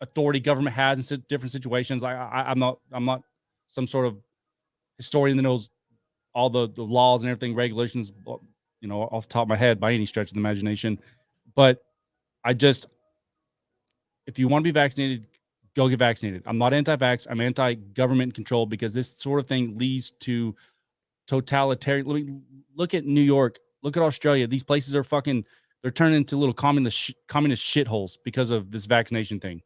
authority government has in different situations. I'm not some sort of historian that knows all the laws and everything, regulations, off the top of my head by any stretch of the imagination. But if you want to be vaccinated, go get vaccinated. I'm not anti-vax. I'm anti-government control, because this sort of thing leads to totalitarian. Look at New York. Look at Australia. These places are they're turning into little communist shitholes because of this vaccination thing.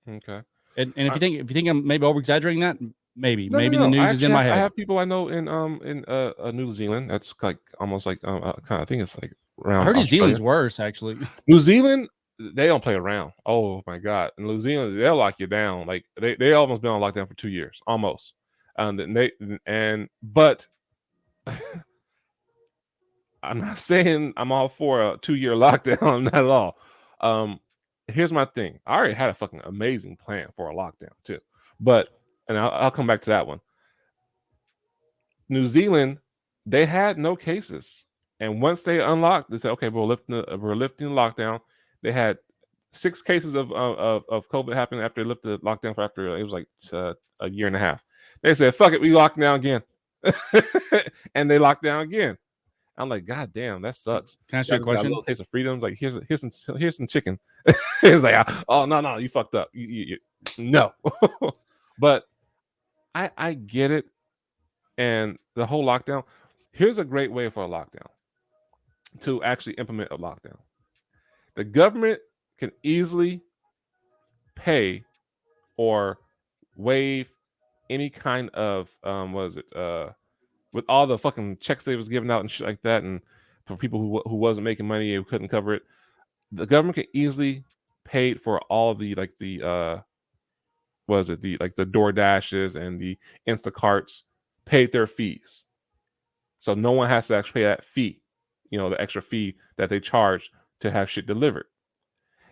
Okay. And if you think I'm maybe over exaggerating that, maybe No. the news is in my head. I have people I know in New Zealand. That's like almost like kind of, I think it's like around I heard New Australia. Zealand's worse, actually. New Zealand, they don't play around. Oh my god! In New Zealand, they'll lock you down. Like they almost been on lockdown for 2 years, almost. But I'm not saying I'm all for a 2-year lockdown, not at all. Here's my thing. I already had a fucking amazing plan for a lockdown too, but and I'll come back to that one. New Zealand, they had no cases, and once they unlocked, they said, "Okay, we're lifting the lockdown." They had 6 cases of COVID happening after they lifted the lockdown for after it was like a year and a half. They said, "Fuck it, we locked down again," and they locked down again. I'm like, God damn, that sucks. Can I ask you Y'all a just got a question? little taste of freedom. Like, here's some chicken. It's like, oh no, you fucked up. No, but I get it. And the whole lockdown. Here's a great way for a lockdown to actually implement a lockdown. The government can easily pay or waive any kind of what is it with all the fucking checks they was giving out and shit like that, and for people who wasn't making money who couldn't cover it, the government can easily pay for all the like the was it the like the Door Dashes and the Instacarts paid their fees, so no one has to actually pay that fee, the extra fee that they charge to have shit delivered.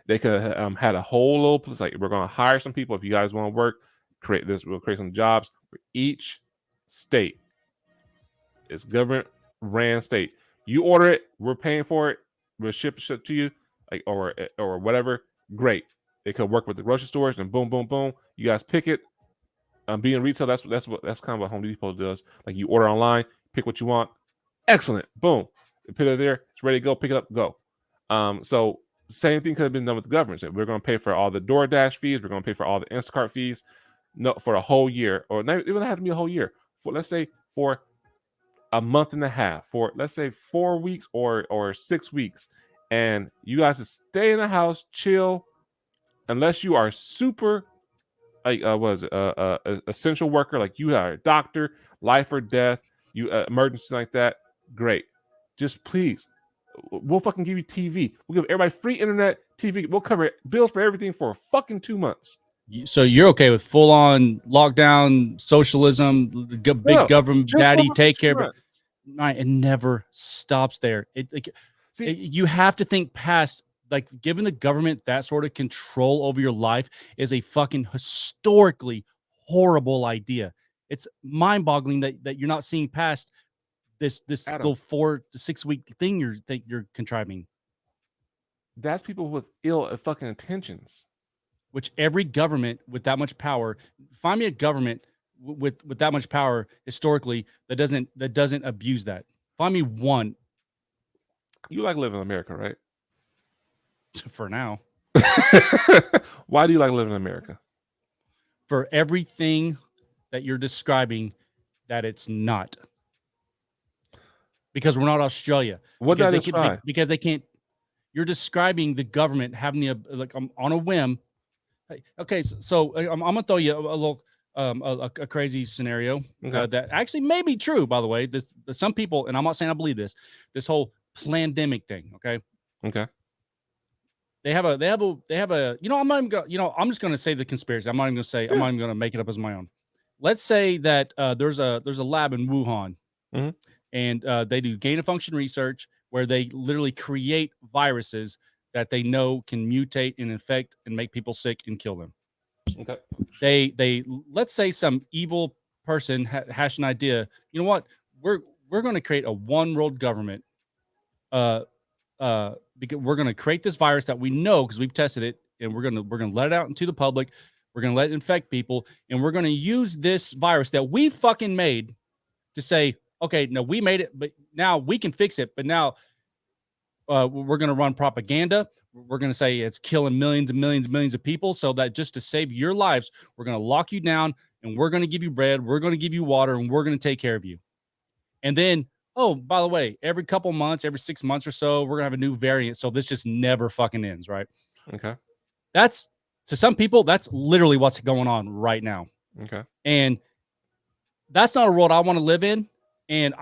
They could have had a whole little place like, we're going to hire some people if you guys want to work, create this, we'll create some jobs for each state. It's government ran state. You order it, we're paying for it, we'll ship it to you, like or whatever. Great. They could work with the grocery stores and boom, boom, boom. You guys pick it. Being retail, that's kind of what Home Depot does. Like, you order online, pick what you want. Excellent. Boom. Put it there. It's ready to go. Pick it up. Go. So same thing could have been done with the government. So we're going to pay for all the DoorDash fees. We're going to pay for all the Instacart fees. No, for a whole year, or not, it doesn't have to be a whole year. For, let's say, for a month and a half, for let's say 4 weeks or 6 weeks, and you guys just stay in the house, chill, unless you are super like was essential worker, like you are a doctor, life or death, you emergency like that. Great, just please, we'll fucking give you TV. We'll give everybody free internet, TV. We'll cover bills for everything for fucking 2 months. So you're okay with full on lockdown, socialism, big government daddy take care of it? It never stops there. You have to think past, like, giving the government that sort of control over your life is a fucking historically horrible idea. It's mind-boggling that you're not seeing past this Adam, little 4 to 6 week thing you're contriving. That's people with ill fucking intentions. Which every government with that much power, find me a government with that much power historically that doesn't abuse that. Find me one. You like living in America, right? For now. Why do you like living in America? For everything that you're describing that it's not. Because we're not Australia. What did I describe? Because they can't. You're describing the government having the like on a whim. Okay, so I'm gonna throw you a little a crazy scenario that actually may be true. By the way, some people, and I'm not saying I believe this whole pandemic thing. Okay. They have a I'm not even gonna, I'm just gonna say the conspiracy. I'm not even gonna say I'm not even gonna make it up as my own. Let's say that there's a lab in Wuhan, and they do gain of function research where they literally create viruses that they know can mutate and infect and make people sick and kill them. Okay. They let's say some evil person has an idea. You know what? We're going to create a one world government. Because we're going to create this virus that we know because we've tested it, and we're going to let it out into the public. We're going to let it infect people, and we're going to use this virus that we fucking made to say, okay, no, we made it, but now we can fix it. But now we're going to run propaganda. We're going to say it's killing millions and millions and millions of people, so that just to save your lives, we're going to lock you down, and we're going to give you bread, we're going to give you water, and we're going to take care of you. And then, oh, by the way, every couple months, every 6 months or so, we're going to have a new variant, so this just never fucking ends, right? Okay. That's, to some people, that's literally what's going on right now. Okay. And that's not a world I want to live in. And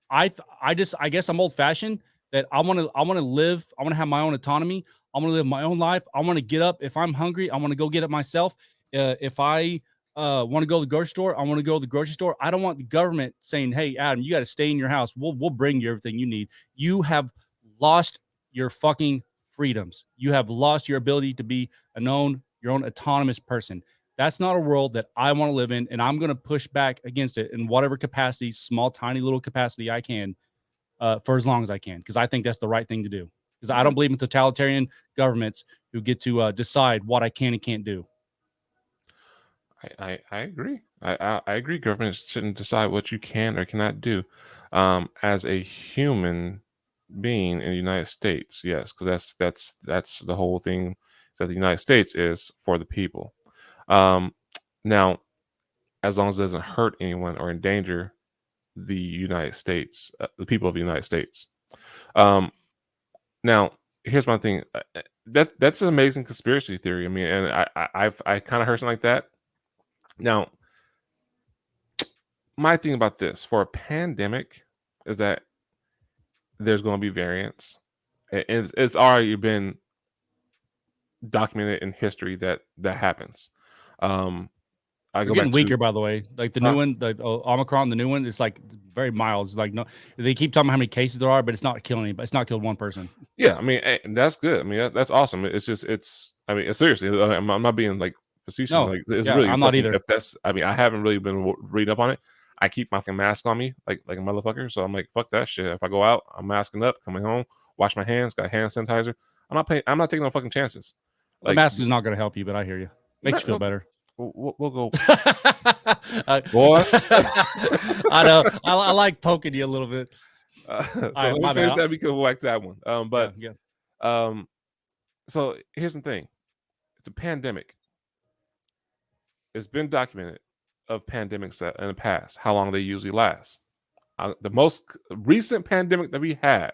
I guess I'm old fashioned that I want to live. I want to have my own autonomy. I want to live my own life. I want to get up. If I'm hungry, I want to go get it myself. If I want to go to the grocery store, I want to go to the grocery store. I don't want the government saying, hey, Adam, you got to stay in your house. We'll bring you everything you need. You have lost your fucking freedoms. You have lost your ability to be your own autonomous person. That's not a world that I want to live in, and I'm going to push back against it in whatever capacity, small, tiny little capacity I can, for as long as I can, because I think that's the right thing to do. Because I don't believe in totalitarian governments who get to decide what I can and can't do. I agree. I agree. Government shouldn't decide what you can or cannot do. As a human being in the United States, yes, because that's the whole thing. That the United States is for the people. Um, now, as long as it doesn't hurt anyone or endanger the United States, the people of the United States. Um, now, here's my thing. That's an amazing conspiracy theory. I mean, and I kind of heard something like that. Now, my thing about this for a pandemic is that there's going to be variants. It's already been documented in history that that happens. Um, I They're go getting back to weaker, by the way. Like the new one, the Omicron, the new one, it's like very mild. It's like no, they keep talking about how many cases there are, but it's not killing anybody. It's not killed one person. yeah, I mean that's good. I mean that's awesome. It's just it's. I mean seriously, I'm not being like facetious. No, Like it's yeah, really I'm not fucking. either. If that's, I mean, I haven't really been reading up on it. I keep my fucking mask on me like a motherfucker. So I'm like, fuck that shit. If I go out, I'm masking up, coming home, wash my hands, got hand sanitizer. I'm not paying. I'm not taking no fucking chances. A Like mask is not going to help you, but I hear you. Makes you feel no, better. we'll go, I, boy. I know. I like poking you a little bit. So All let right, me my finish bad. that because we'll back to that one. Yeah, But yeah. um, so here's the thing: it's a pandemic. It's been documented of pandemics that in the past, how long they usually last. The most recent pandemic that we had,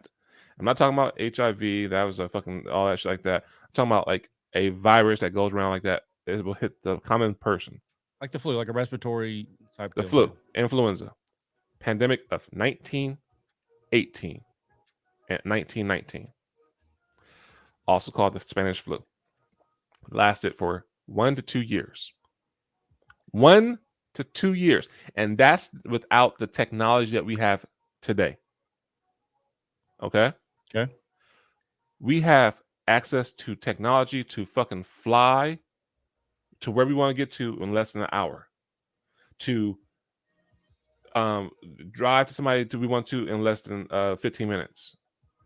I'm not talking about HIV. That was a fucking all that shit like that. I'm talking about like a virus that goes around like that. It will hit the common person. Like the flu, like a respiratory type The deal. Yeah. flu, influenza, pandemic of 1918 and 1919, also called the Spanish flu, lasted for 1 to 2 years. 1 to 2 years. And that's without the technology that we have today. Okay. Okay. We have access to technology to fucking fly to where we want to get to in less than an hour, to um, drive to somebody to we want to in less than 15 minutes,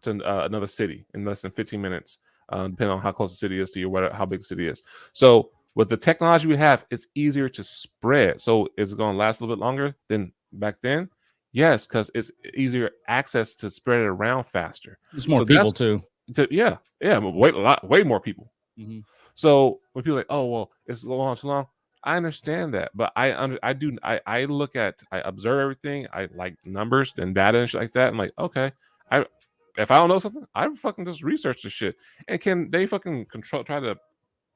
to another city in less than 15 minutes, depending on how close the city is to you, how big the city is. So with the technology we have, it's easier to spread. So is it going to last a little bit longer than back then? Yes, because it's easier access to spread it around faster. It's more So people that's too. yeah, way more people. Hmm. So when people are like, oh well, it's too long. I understand that, but I look at, I observe everything. I like numbers and data and shit like that. I'm like, okay, I if I don't know something, I fucking just research the shit. And can they fucking try to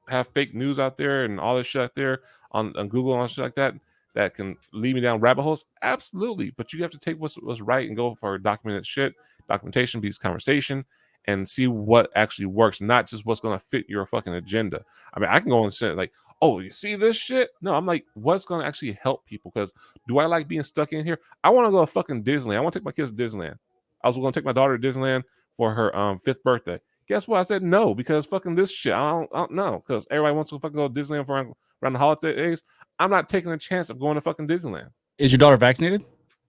have fake news out there and all this shit out there on Google and shit like that that can lead me down rabbit holes? Absolutely. But you have to take what's right and go for documented shit. Documentation beats conversation, and see what actually works, not just what's gonna fit your fucking agenda. I mean, I can go and say like, oh, you see this shit? No, I'm like, what's gonna actually help people? Because do I like being stuck in here? I want to go to fucking Disneyland. I want to take my kids to Disneyland. I was gonna take my daughter to Disneyland for her fifth birthday. Guess what? I said no because fucking this shit. I don't know because everybody wants to fucking go to Disneyland for around the holidays. I'm not taking a chance of going to fucking Disneyland. Is your daughter vaccinated?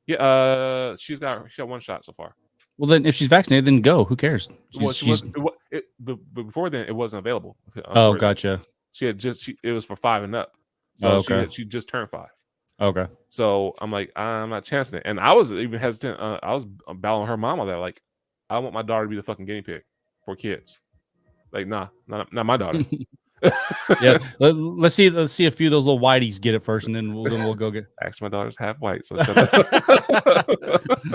Yeah, she got one shot so far. Well, then if she's vaccinated, then go. Who cares? Well, she She's. was but before then it wasn't available Oh, for gotcha. it was for 5 and up, Oh, so okay. she just turned 5. Okay. So I'm like, I'm not chancing it, and I was even hesitant. I was battling her mom on that. Like, I want my daughter to be the fucking guinea pig for kids. Like, nah, not my daughter. Yeah. Let's see. Let's see a few of those little whiteys get it first, and then we'll go get. Actually, my daughter's half white, so shut up.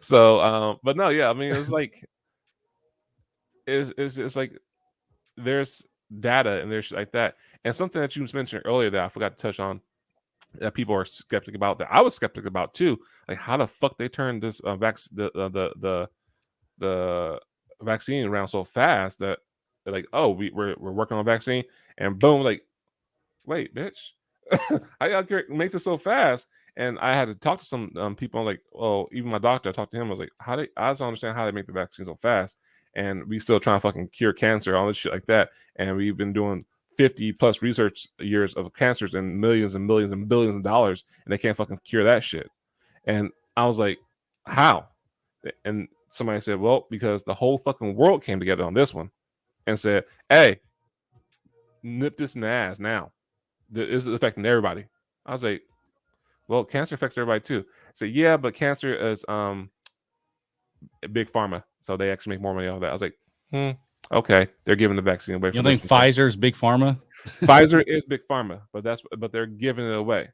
So, but no, yeah, I mean, it's like it's like there's data and there's shit like that, and something that you mentioned earlier that I forgot to touch on that people are skeptic about, that I was skeptic about too. Like, how the fuck they turned this the vaccine around so fast that they're like, oh, we're working on a vaccine, and boom, like, wait, bitch, how y'all make this so fast? And I had to talk to some people. Like, oh, even my doctor, I talked to him. I was like, I just don't understand how they make the vaccine so fast, and we still trying to fucking cure cancer, all this shit like that. And we've been doing 50 plus research years of cancers and millions and millions and billions of dollars, and they can't fucking cure that shit. And I was like, how? And somebody said, well, because the whole fucking world came together on this one and said, hey, nip this in the ass now. This is affecting everybody. I was like, well, cancer affects everybody too. I said, yeah, but cancer is big pharma, so they actually make more money off of that. I was like, okay, they're giving the vaccine away You for don't this. think Pfizer's big pharma? Pfizer is big pharma, but they're giving it away.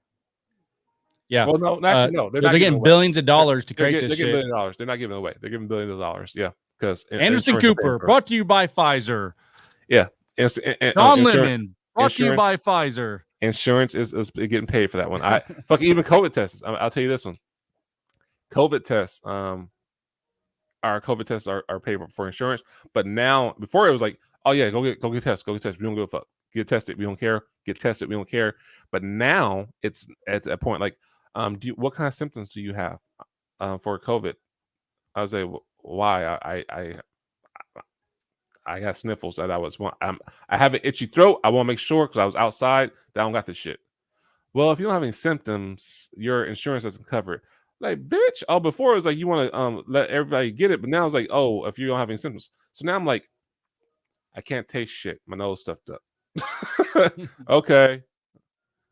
Yeah. Well, no, actually, no, they're not They're giving it getting away. billions of dollars to create this They're getting shit. $1 billion. They're not giving it away. They're giving billions of dollars. Yeah, because Anderson insurance are paying Cooper, for it. brought to you by Pfizer. Yeah, John Lemon, brought to you by insurance, Pfizer. insurance is getting paid for that one. I fucking even COVID tests. I'll tell you this one. COVID tests. Our COVID tests are paid for insurance, but now before it was like, oh yeah, go get tests, go get tested. We don't give a fuck. Get tested. We don't care. Get tested. We don't care. But now it's at a point like, what kind of symptoms do you have for COVID? I was like, why? I got sniffles that I have an itchy throat. I want to make sure because I was outside that I don't got this shit. Well, if you don't have any symptoms, your insurance doesn't cover it. Like, bitch. Oh, before it was like you want to let everybody get it, but now it's like, oh, if you don't have any symptoms. So now I'm like, I can't taste shit. My nose stuffed up. Okay.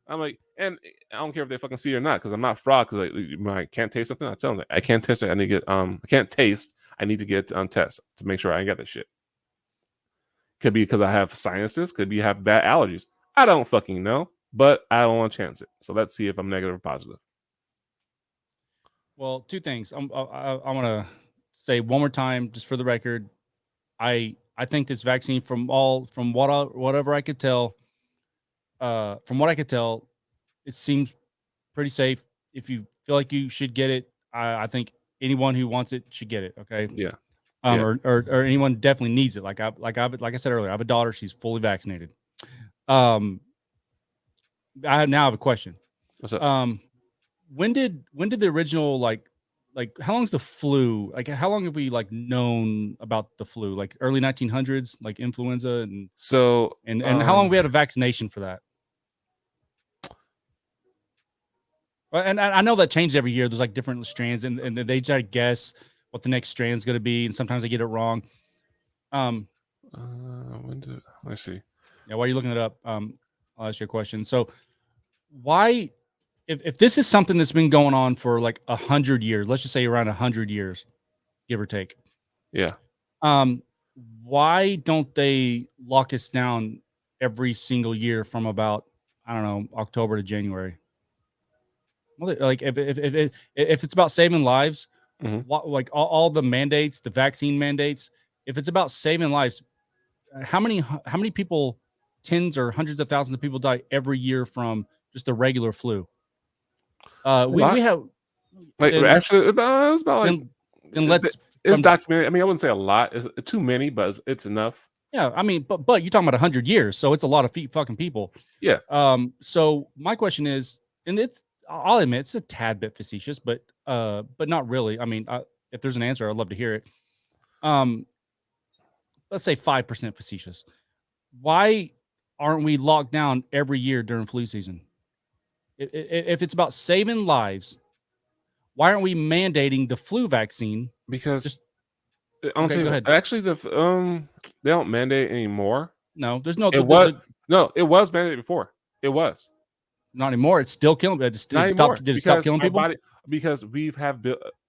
I'm like, and I don't care if they fucking see it or not, because I'm not fraud. Because I can't taste something. I tell them I can't taste it. I need to get I can't taste. I need to get test to make sure I ain't got that shit. Could be because I have sinuses. Could be I have bad allergies. I don't fucking know, but I don't want to chance it. So let's see if I'm negative or positive. Well, two things. I want to say one more time, just for the record. I think this vaccine, from whatever I could tell, from what I could tell, it seems pretty safe. If you feel like you should get it, I think anyone who wants it should get it. Okay. Yeah. Or anyone definitely needs it. Like I said earlier, I have a daughter. She's fully vaccinated. I now have a question. What's up? When did the original like how long's the flu? Like how long have we like known about the flu? Like early 1900s, like influenza, and so and how long have we had a vaccination for that? And I know that changes every year. There's like different strands, and they try to guess what the next strand is going to be, and sometimes they get it wrong. Let's see. Yeah, while you're looking it up, I'll ask you a question. So, why, if this is something that's been going on for like 100 years, let's just say around 100 years, give or take. Yeah. Why don't they lock us down every single year from about, I don't know, October to January? Well, like if it's about saving lives, like all the mandates, the vaccine mandates, if it's about saving lives, how many people, tens or hundreds of thousands of people die every year from just the regular flu? We have like actually it's about like then let's it's documented. I mean, I wouldn't say a lot. It's too many, but it's enough. Yeah, I mean, but you're talking about 100 years, so it's a lot of fucking people. Yeah. So my question is, and I'll admit it's a tad bit facetious, but not really. I mean, if there's an answer, I'd love to hear it. Let's say 5% facetious. Why aren't we locked down every year during flu season? If it's about saving lives, why aren't we mandating the flu vaccine? Because okay, go ahead. Actually, they don't mandate anymore. No, there's no. It was mandated before. It was not anymore. It's still killing. Did it stop killing people? Because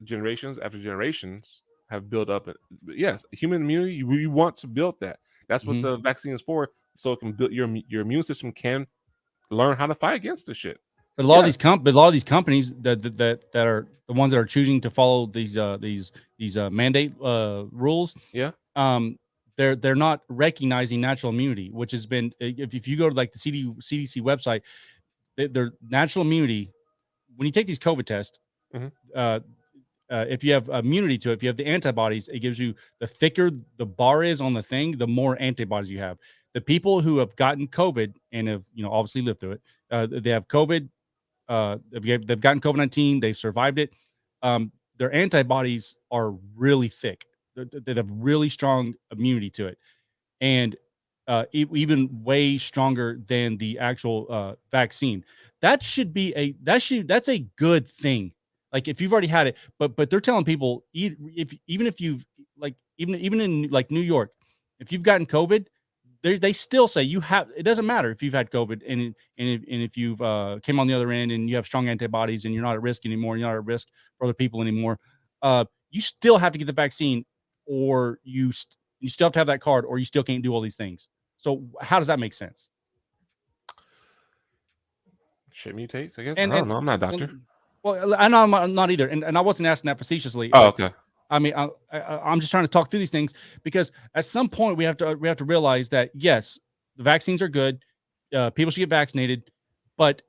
generations after generations have built up. Yes, human immunity. We want to build that. That's what the vaccine is for. So it can build your immune system can learn how to fight against this shit. But a lot of these companies that are the ones that are choosing to follow these mandate rules. Yeah. They're not recognizing natural immunity, which has been, if you go to like the CDC website, their natural immunity, when you take these COVID tests, if you have immunity to it, if you have the antibodies, it gives you, the thicker the bar is on the thing, the more antibodies you have. The people who have gotten COVID and have, obviously lived through it, they have COVID, they've gotten COVID-19, they've survived it. Their antibodies are really thick. They have really strong immunity to it, and even way stronger than the actual vaccine. That's a good thing. Like if you've already had it, but they're telling people, even if you've even in like New York, if you've gotten COVID, they still say you have. It doesn't matter if you've had COVID and if you've came on the other end and you have strong antibodies and you're not at risk anymore. You're not at risk for other people anymore. You still have to get the vaccine, or you still have to have that card, or you still can't do all these things. So how does that make sense? Shit mutates, I guess. I And don't know. I'm not a doctor. well, I know I'm not either, and I wasn't asking that facetiously. Oh, okay. I mean, I'm just trying to talk through these things because at some point we have to realize that yes, the vaccines are good. People should get vaccinated, but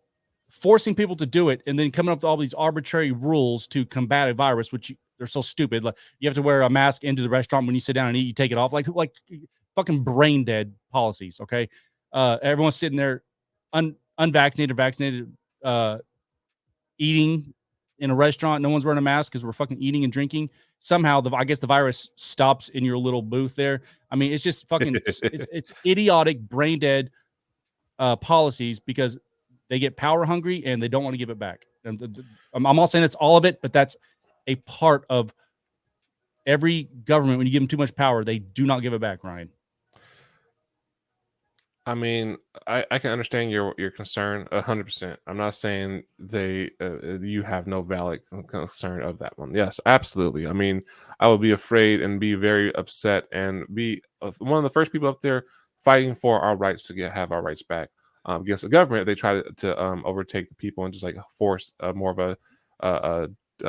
forcing people to do it and then coming up with all these arbitrary rules to combat a virus, which they're so stupid. Like you have to wear a mask into the restaurant when you sit down and eat. You take it off, like fucking brain dead policies. Okay, everyone's sitting there, unvaccinated, vaccinated, eating in a restaurant. No one's wearing a mask because we're fucking eating and drinking. Somehow, I guess the virus stops in your little booth there. I mean, it's just fucking, it's idiotic, brain dead policies because they get power hungry and they don't want to give it back. And I'm not saying it's all of it, but that's a part of every government. When you give them too much power, they do not give it back, Ryan. I mean, I can understand your concern 100%. I'm not saying you have no valid concern of that one. Yes, absolutely. I mean, I would be afraid and be very upset and be one of the first people up there fighting for our rights to have our rights back. Against the government, they try to overtake the people and just like force more of a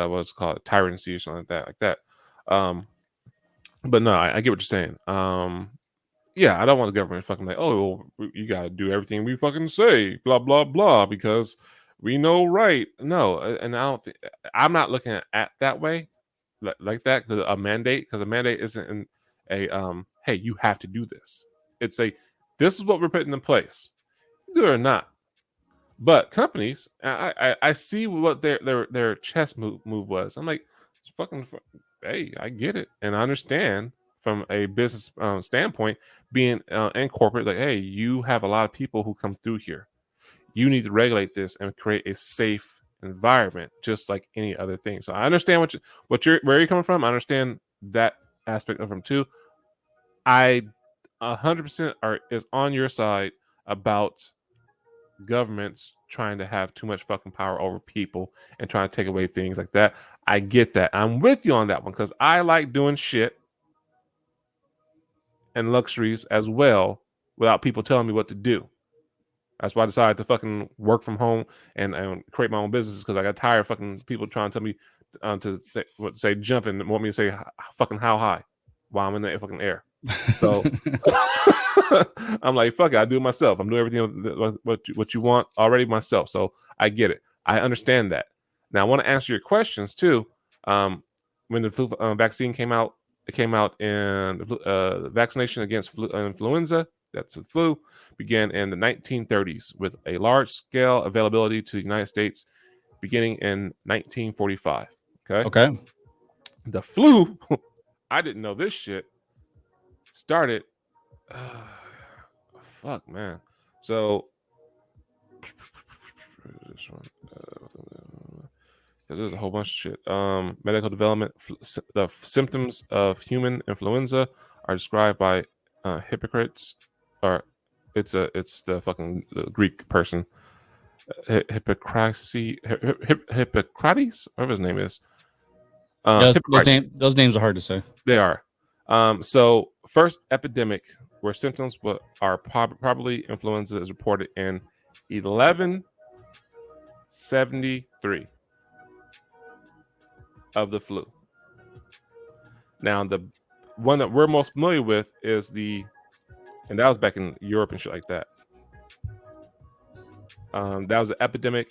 what's called tyranny or something like that. But no, I get what you're saying. Yeah, I don't want the government fucking like, oh, well, you gotta do everything we fucking say, blah blah blah, because we know right. No, and I don't think I'm not looking at that way, like that, because a mandate isn't in hey, you have to do this. It's this is what we're putting in place, do it or not. But companies, I see what their chess move was. I'm like, it's fucking, hey, I get it, and I understand from a business standpoint, being in corporate, like, hey, you have a lot of people who come through here. You need to regulate this and create a safe environment, just like any other thing. So I understand where you're coming from. I understand that aspect of them too. I 100% is on your side about governments trying to have too much fucking power over people and trying to take away things like that. I get that. I'm with you on that one because I like doing shit and luxuries as well without people telling me what to do. That's why I decided to fucking work from home and create my own business, because I got tired of fucking people trying to tell me to say jump and want me to say fucking how high while I'm in the fucking air. So I'm like, fuck it, I do it myself. I'm doing everything what you want already myself. So I get it. I understand that. Now I want to answer your questions too. When the flu vaccine came out, it came out in vaccination against influenza, that's the flu, began in the 1930s with a large-scale availability to the United States beginning in 1945. Okay. The flu, I didn't know this shit, started, fuck, man. So, this one, there's a whole bunch of shit. Medical development. The symptoms of human influenza are described by Hippocrates, or it's the fucking Greek person, Hippocrates, whatever his name is. Those names are hard to say. They are. So first epidemic where symptoms are probably influenza is reported in 1173 of the flu. Now the one that we're most familiar with is and that was back in Europe and shit like that. That was an epidemic.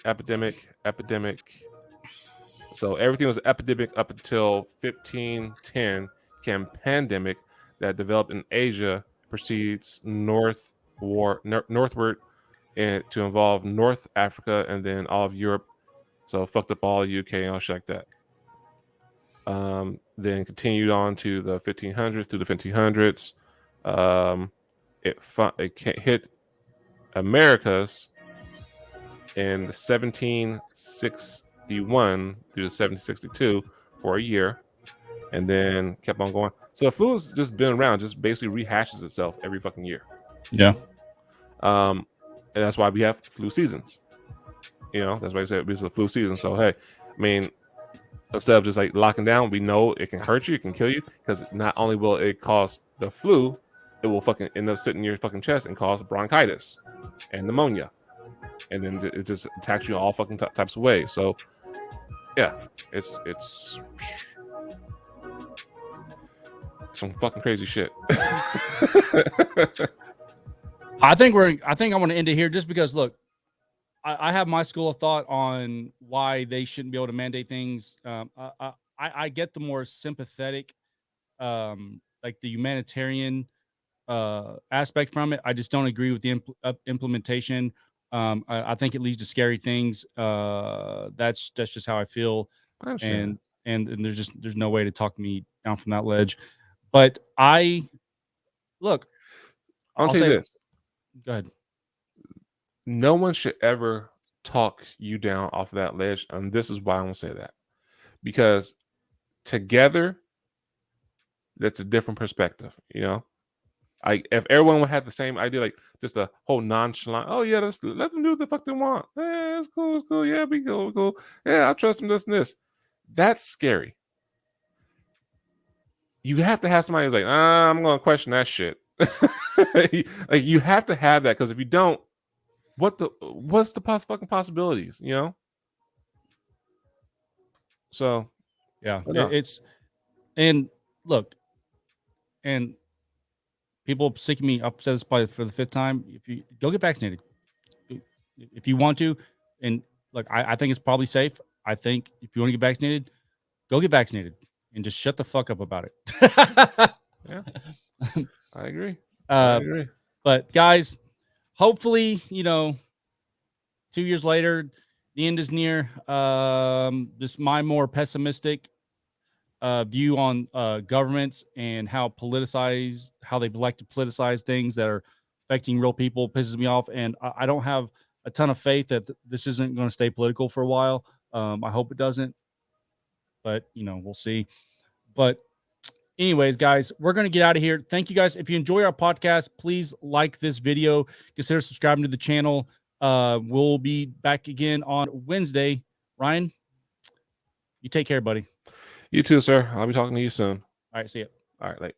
So everything was an epidemic up until 1510. Came pandemic that developed in Asia, proceeds northward and to involve North Africa and then all of Europe. So fucked up all UK and all shit like that. Then continued on to the 1500s through the 1500s. It hit Americas in 1761 through 1762 for a year, and then kept on going. So the flu has just been around, just basically rehashes itself every fucking year. Yeah. And that's why we have flu seasons. That's why I said it's a flu season. So hey, I mean, instead of just like locking down, we know it can hurt you, it can kill you, because not only will it cause the flu, it will fucking end up sitting in your fucking chest and cause bronchitis and pneumonia, and then it just attacks you all fucking types of ways. So yeah, it's some fucking crazy shit. I think I want to end it here just because look, I have my school of thought on why they shouldn't be able to mandate things. I get the more sympathetic, like the humanitarian aspect from it. I just don't agree with the implementation. I think it leads to scary things. That's just how I feel, I understand. and there's no way to talk me down from that ledge. But I look, I'll I'll say say, this: go ahead. no one should ever talk you down off of that ledge, and this is why I won't say that, because together, that's a different perspective. If everyone would have the same idea, like just a whole nonchalant, oh yeah, let them do what the fuck they want. It's cool, yeah, be cool. Yeah, I trust them, this and this. That's scary. You have to have somebody who's like, I'm gonna question that shit. Like you have to have that, because if you don't, what's the fucking possibilities? So Yeah, no. it's and look, and people sick of me. I've said this probably for the fifth time. If you go get vaccinated, if you want to, and look, I think it's probably safe. I think if you want to get vaccinated, go get vaccinated and just shut the fuck up about it. Yeah, I agree. uh, but guys, hopefully, 2 years later, the end is near. Just my more pessimistic view on governments and how they like to politicize things that are affecting real people pisses me off. And I don't have a ton of faith that this isn't going to stay political for a while. I hope it doesn't, but we'll see. But anyways, guys, we're going to get out of here. Thank you guys. If you enjoy our podcast, please like this video, consider subscribing to the channel. We'll be back again on Wednesday. Ryan, you take care, buddy. You too, sir. I'll be talking to you soon. All right, see ya. All right, like.